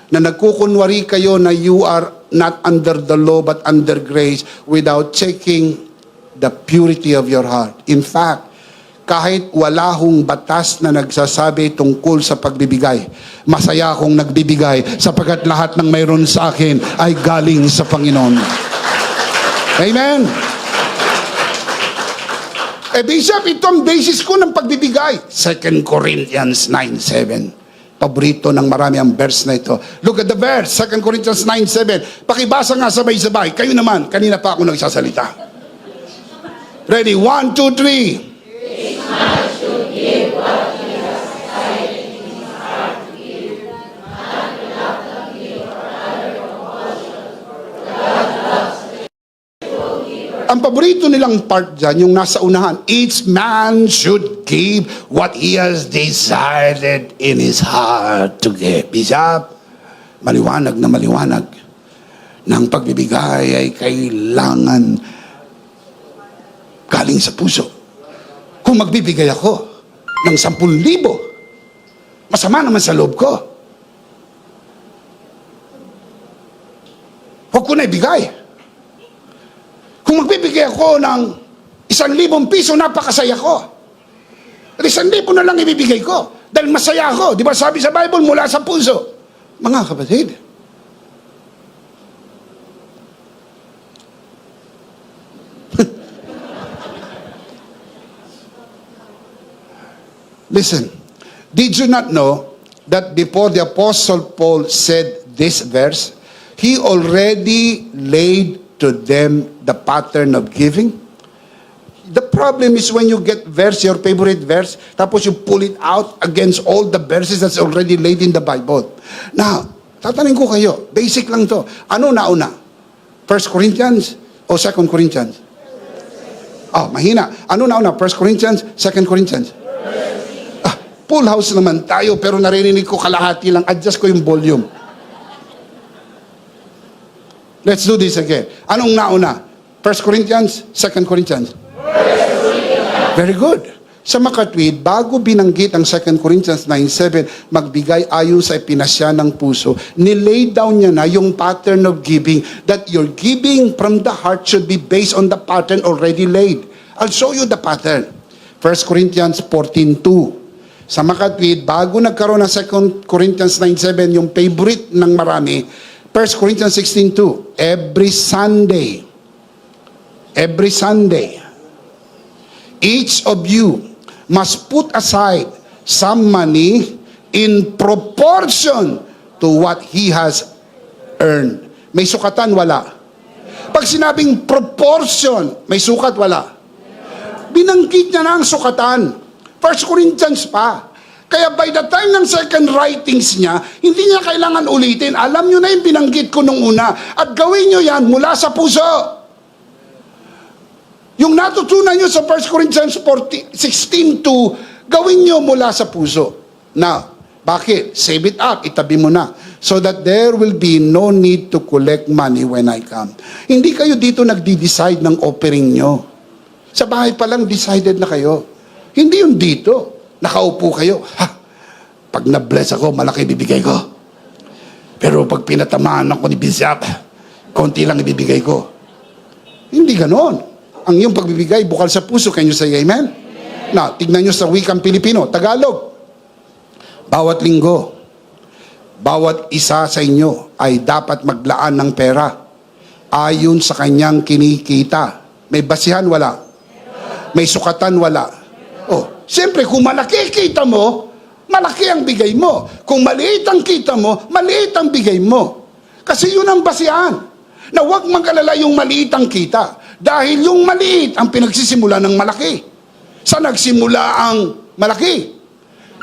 na nagkukunwari kayo na you are not under the law but under grace without checking the purity of your heart. In fact, kahit wala hong batas na nagsasabi tungkol sa pagbibigay, masaya akong nagbibigay sapagkat lahat ng mayroon sa akin ay galing sa Panginoon. Amen? Bishop, ito ang basis ko ng pagbibigay. 2 Corinthians 9:7. Paborito ng marami ang verse na ito. Look at the verse, 2 Corinthians 9:7. Pakibasa nga sabay-sabay. Kayo naman, kanina pa ako nagsasalita. Ready? 1, 2, 3. Each man should give what he has decided in his heart to give, not reluctantly or under compulsion, for God loves paborito nilang part dyan, yung nasa unahan, each man should give what he has decided in his heart to give. Bishop, maliwanag na maliwanag na ang pagbibigay ay kailangan galing sa puso. Kung magbibigay ako ng 10,000, masama naman sa loob ko. Huwag ko na ibigay. Kung magbibigay ako ng 1,000 piso, napakasaya ko. At 1,000 na lang ibibigay ko. Dahil masaya ako. Di ba sabi sa Bible, mula sa puso. Mga kapatid, listen, did you not know that before the Apostle Paul said this verse, he already laid to them the pattern of giving? The problem is when you get verse, your favorite verse, tapos you pull it out against all the verses that's already laid in the Bible. Now, tatanungin ko kayo, basic lang to. Ano nauna? 1 Corinthians o 2 Corinthians? Oh, mahina. Ano nauna? 1 Corinthians, 2 Corinthians? Full house naman tayo, pero naririnig ko kalahati lang. Adjust ko yung volume. Let's do this again. Anong nauna? 1 Corinthians, 2 Corinthians? Very good. Sa makatwid, bago binanggit ang 2 Corinthians 9:7, magbigay ayon sa ipinasya ng puso, nilay down niya na yung pattern of giving, that your giving from the heart should be based on the pattern already laid. I'll show you the pattern. 1 Corinthians 14:2. Sa makatwid, bago nagkaroon ng 2 Corinthians 9:7, yung favorite ng marami, 1 Corinthians 16:2, every Sunday, each of you must put aside some money in proportion to what he has earned. May sukatan? Wala. Pag sinabing proportion, may sukat? Wala. Binanggit niya na ang sukatan. 1 Corinthians pa. Kaya by the time ng second writings niya, hindi niya kailangan ulitin. Alam niyo na yung binanggit ko nung una. At gawin niyo yan mula sa puso. Yung natutunan niyo sa 1 Corinthians 16:2, gawin niyo mula sa puso. Now, bakit? Save it up. Itabi mo na. So that there will be no need to collect money when I come. Hindi kayo dito nagdi-decide ng offering niyo. Sa bahay pa lang, decided na kayo. Hindi yung dito. Nakaupo kayo. Ha, pag na-bless ako, malaki bibigay ko. Pero pag pinatamaan ako ni Bishop, konti lang ibibigay ko. Hindi ganon. Ang iyong pagbibigay, bukal sa puso. Can you say amen? Now, tignan nyo sa wikang Pilipino. Tagalog. Bawat linggo, bawat isa sa inyo ay dapat maglaan ng pera ayon sa kanyang kinikita. May basihan? Wala. May sukatan? Wala. Oh, siyempre, kung malaki kita mo, malaki ang bigay mo. Kung maliit ang kita mo, maliit ang bigay mo. Kasi yun ang basihan. Na huwag mag-alala yung maliit ang kita. Dahil yung maliit ang pinagsisimula ng malaki. Sa nagsimula ang malaki?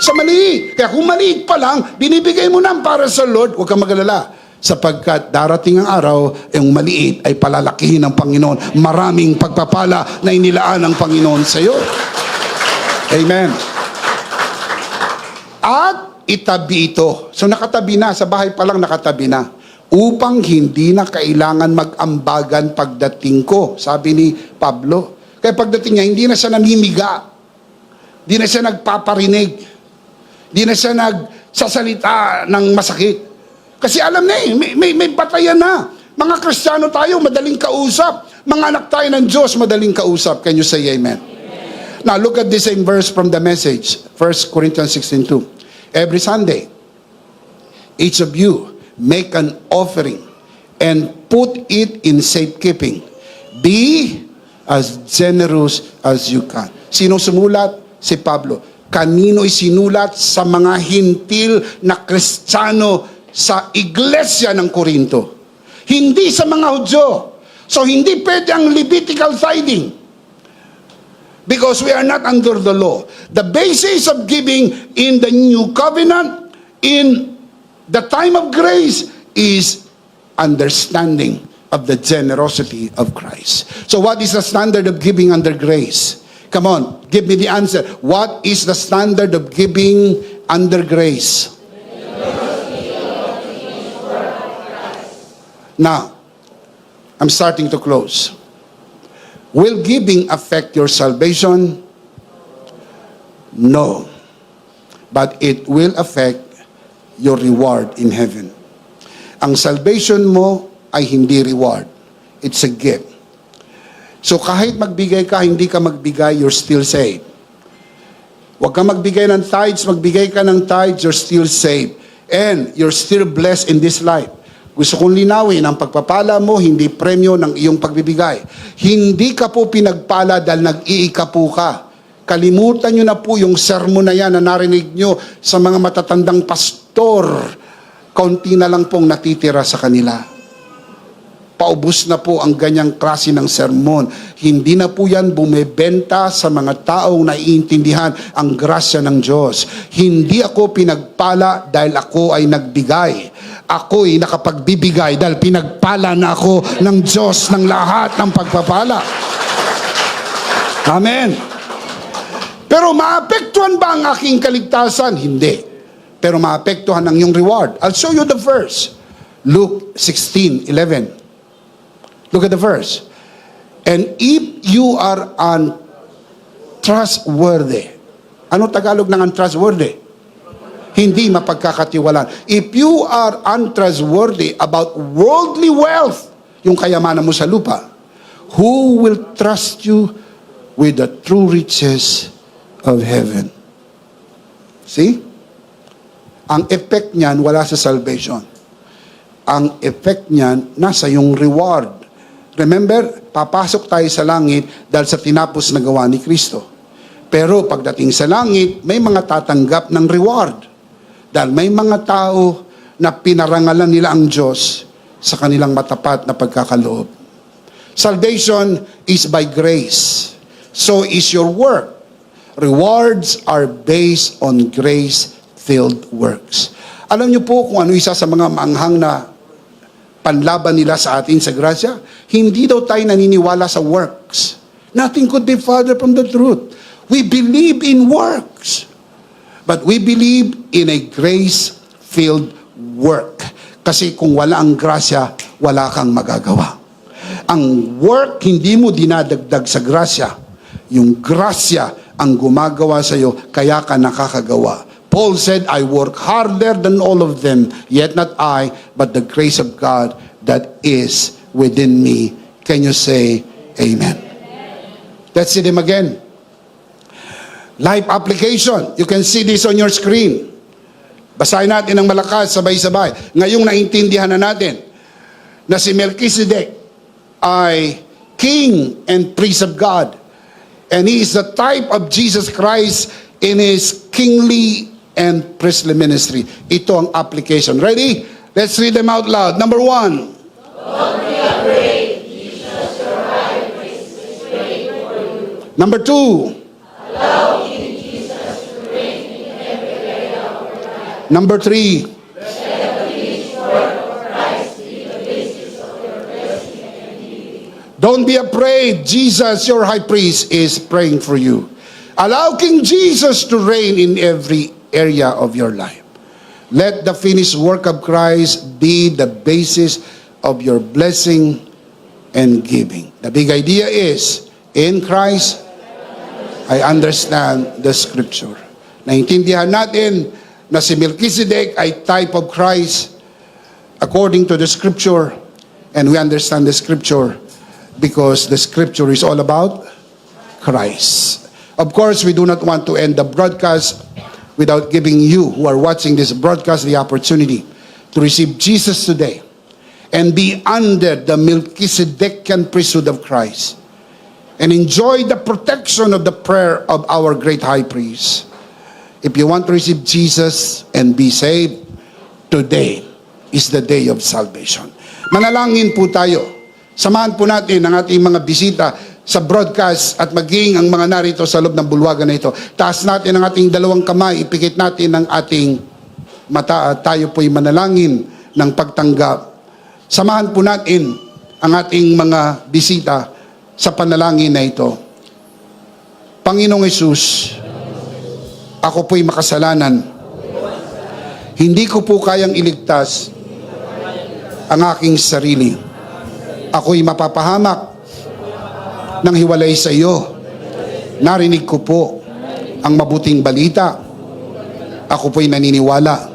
Sa maliit. Kaya kung maliit pa lang, binibigay mo na para sa Lord, huwag kang mag-alala. Sapagkat darating ang araw, yung maliit ay palalakihin ng Panginoon. Maraming pagpapala na inilaan ng Panginoon sa iyo. Amen. At itabi ito. So nakatabi na, sa bahay pa lang nakatabi na. Upang hindi na kailangan mag-ambagan pagdating ko. Sabi ni Pablo. Kaya pagdating niya, hindi na siya namimiga. Hindi na siya nagpaparinig. Hindi na siya nagsasalita ng masakit. Kasi alam na may batayan na. Mga Kristiyano tayo, madaling kausap. Mga anak tayo ng Diyos, madaling kausap. Can you say amen? Now, look at this same verse from the Message. 1 Corinthians 16:2. Every Sunday, each of you make an offering and put it in safekeeping. Be as generous as you can. Sino sumulat? Si Pablo. Kanino isinulat? Sa mga hintil na Kristiyano sa iglesia ng Korinto. Hindi sa mga Hudyo. So, hindi pwede ang Levitical tithing. Because we are not under the law. The basis of giving in the new covenant, in the time of grace, is understanding of the generosity of Christ. So what is the standard of giving under grace? Come on, give me the answer. What is the standard of giving under grace? Now, I'm starting to close. Will giving affect your salvation? No. But it will affect your reward in heaven. Ang salvation mo ay hindi reward. It's a gift. So kahit magbigay ka, hindi ka magbigay, you're still saved. Huwag ka magbigay ng tithes, magbigay ka ng tithes, you're still saved. And you're still blessed in this life. Gusto kong linawin, ang pagpapala mo, hindi premyo ng iyong pagbibigay. Hindi ka po pinagpala dahil nag-iikapu ka. Kalimutan nyo na po yung sermon na yan na narinig nyo sa mga matatandang pastor. Kaunti na lang pong natitira sa kanila. Paubos na po ang ganyang klase ng sermon. Hindi na po yan bumebenta sa mga taong naiintindihan ang grasya ng Diyos. Hindi ako pinagpala dahil ako ay nagbigay. Ako ay nakapagbibigay dahil pinagpala na ako ng Diyos ng lahat ng pagpapala. Amen. Pero maapektuhan ba ang aking kaligtasan? Hindi. Pero maapektuhan ang iyong reward. I'll show you the verse. Luke 16:11. Look at the verse. And if you are untrustworthy. Ano Tagalog ng untrustworthy? Hindi mapagkakatiwalaan. If you are untrustworthy about worldly wealth, yung kayamanan mo sa lupa, who will trust you with the true riches of heaven? See? Ang effect niyan wala sa salvation. Ang effect niyan nasa yung reward. Remember, papasok tayo sa langit dahil sa tinapos na gawa ni Kristo. Pero pagdating sa langit, may mga tatanggap ng reward. Dahil may mga tao na pinarangalan nila ang Diyos sa kanilang matapat na pagkakaloob. Salvation is by grace. So is your work. Rewards are based on grace-filled works. Alam niyo po kung ano isa sa mga maanghang na panlaban nila sa atin sa grasya? Hindi daw tayo naniniwala sa works. Nothing could be farther from the truth. We believe in works. But we believe in a grace-filled work. Kasi kung wala ang grasya, wala kang magagawa. Ang work, hindi mo dinadagdag sa grasya. Yung grasya ang gumagawa sa iyo, kaya ka nakakagawa. Paul said, I work harder than all of them, yet not I, but the grace of God that is within me. Can you say amen? Let's see them again. Life application. You can see this on your screen. Basahin natin ng malakas, sabay-sabay. Ngayong naintindihan na natin na si Melchizedek ay king and priest of God. And he is the type of Jesus Christ in his kingly and priestly ministry. Ito ang application. Ready? Let's read them out loud. Number 1. Don't be afraid, Jesus, your high priest is praying for you. Number 2. Allow King Jesus to reign in every area of your life. Number 3. Let the finished work of Christ be the basis of your blessing and healing. Don't be afraid. Jesus, your high priest, is praying for you. Allow King Jesus to reign in every area of your life. Let the finished work of Christ be the basis of your blessing and giving. The big idea is, in Christ, I understand the scripture. Naintindihan natin na si Melchizedek ay type of Christ according to the scripture, and we understand the scripture because the scripture is all about Christ. Of course, we do not want to end the broadcast without giving you who are watching this broadcast the opportunity to receive Jesus today and be under the Melchizedekian priesthood of Christ and enjoy the protection of the prayer of our great high priest. If you want to receive Jesus and be saved, today is the day of salvation. Manalangin po tayo. Samahan po natin ang ating mga bisita sa broadcast at maging ang mga narito sa loob ng bulwagan na ito. Taas natin ang ating dalawang kamay, ipikit natin ang ating mata at tayo po'y manalangin ng pagtanggap. Samahan po natin ang ating mga bisita sa panalangin na ito. Panginoong Hesus, ako po'y makasalanan. Hindi ko po kayang iligtas ang aking sarili. Ako'y mapapahamak ng hiwalay sa iyo. Narinig ko po ang mabuting balita. Ako po'y naniniwala.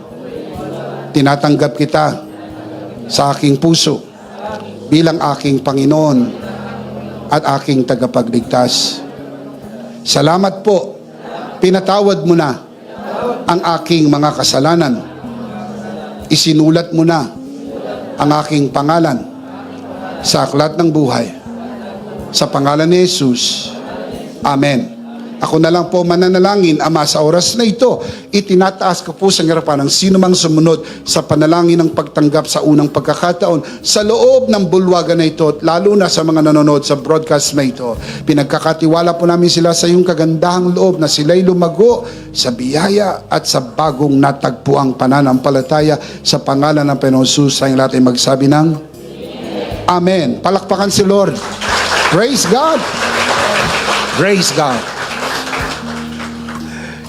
Tinatanggap kita sa aking puso bilang aking Panginoon at aking tagapagligtas. Salamat po, pinatawad mo na ang aking mga kasalanan. Isinulat mo na ang aking pangalan sa aklat ng buhay. Sa pangalan ni Jesus, Amen. Ako na lang po mananalangin, Ama, sa oras na ito, itinataas ko po sa harapan ng sino mang sumunod sa panalangin ng pagtanggap sa unang pagkakataon sa loob ng bulwagan na ito at lalo na sa mga nanonood sa broadcast na ito. Pinagkakatiwala po namin sila sa iyong kagandahang loob na sila'y lumago sa biyaya at sa bagong natagpuang pananampalataya sa pangalan ng Panginoon Jesus. Sa lahat ay magsabi ng Amen. Palakpakan si Lord. Praise God. Praise God.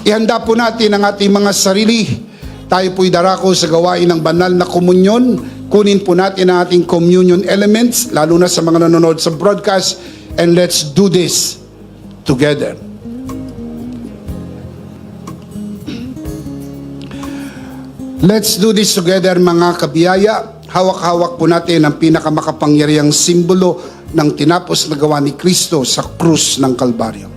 Ihanda po natin ang ating mga sarili. Tayo po'y darako sa gawain ng banal na komunyon. Kunin po natin ang ating communion elements, lalo na sa mga nanonood sa broadcast. And let's do this together. Let's do this together, mga kabiyaya. Hawak-hawak po natin ang pinakamakapangyarihang simbolo ng tinapos na gawa ni Kristo sa krus ng Kalbaryo.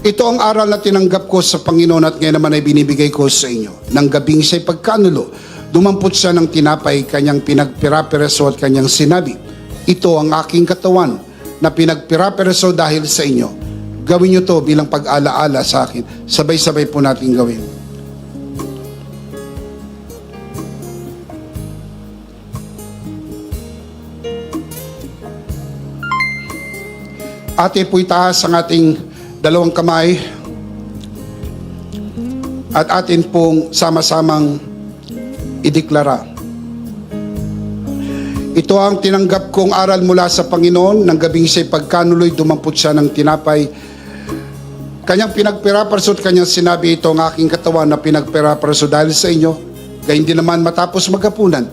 Ito ang aral na tinanggap ko sa Panginoon at ngayon naman ay binibigay ko sa inyo. Nang gabing siya'y pagkanulo, dumampot siya ng tinapay, kanyang pinagpira-piraso at kanyang sinabi, ito ang aking katawan na pinagpira-piraso dahil sa inyo. Gawin niyo to bilang pag-alaala sa akin. Sabay-sabay po natin gawin. Ate po itaas ang ating dalawang kamay at atin pong sama-samang ideklara. Ito ang tinanggap kong aral mula sa Panginoon. Nang gabing siya'y pagkanuloy, dumampot siya ng tinapay. Kanyang pinagpira-paraso at kanyang sinabi, ito ang aking katawan na pinagpira-paraso dahil sa inyo. Gayun din naman matapos maghapunan,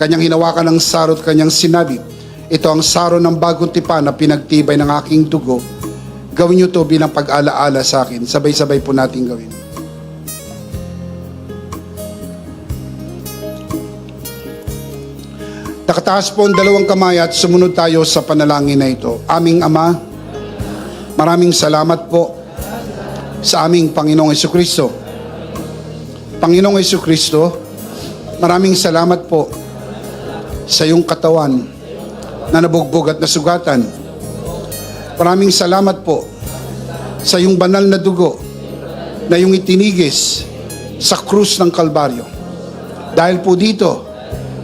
kanyang hinawakan ng saro at kanyang sinabi, ito ang saro ng bagong tipan na pinagtibay ng aking dugo. Gawin niyo to bilang pag-alaala sa akin. Sabay-sabay po natin gawin. Nakataas po ang dalawang kamay at sumunod tayo sa panalangin na ito. Aming Ama, maraming salamat po sa aming Panginoong Jesucristo. Panginoong Jesucristo, maraming salamat po sa iyong katawan na nabugbog at nasugatan. Maraming salamat po sa iyong banal na dugo na iyong itinigis sa krus ng Kalbaryo. Dahil po dito,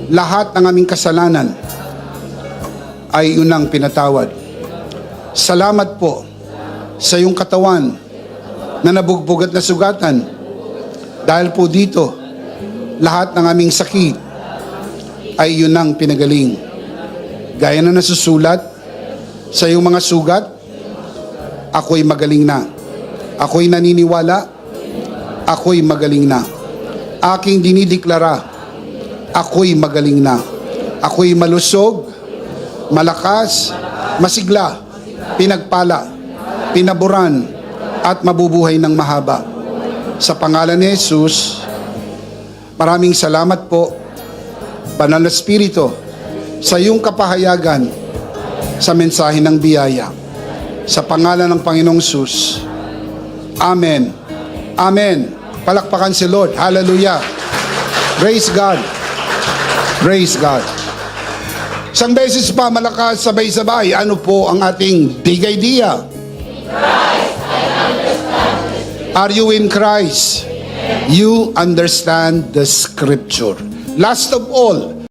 lahat ng aming kasalanan ay unang pinatawad. Salamat po sa iyong katawan na nabugbog at nasugatan. Dahil po dito, lahat ng aming sakit ay unang pinagaling. Gaya na nasusulat sa iyong mga sugat, ako'y magaling na. Ako'y naniniwala, ako'y magaling na. Aking dinideklara, ako'y magaling na. Ako'y malusog, malakas, masigla, pinagpala, pinaburan, at mabubuhay ng mahaba. Sa pangalan ni Jesus, maraming salamat po, Banal na Espiritu, sa iyong kapahayagan sa mensahe ng biyaya. Sa pangalan ng Panginoong Jesus. Amen. Amen. Palakpakan si Lord. Hallelujah. Praise God. Praise God. Isang beses pa malakas, sabay-sabay. Ano po ang ating big idea? Are you in Christ? You understand the Scripture. Last of all,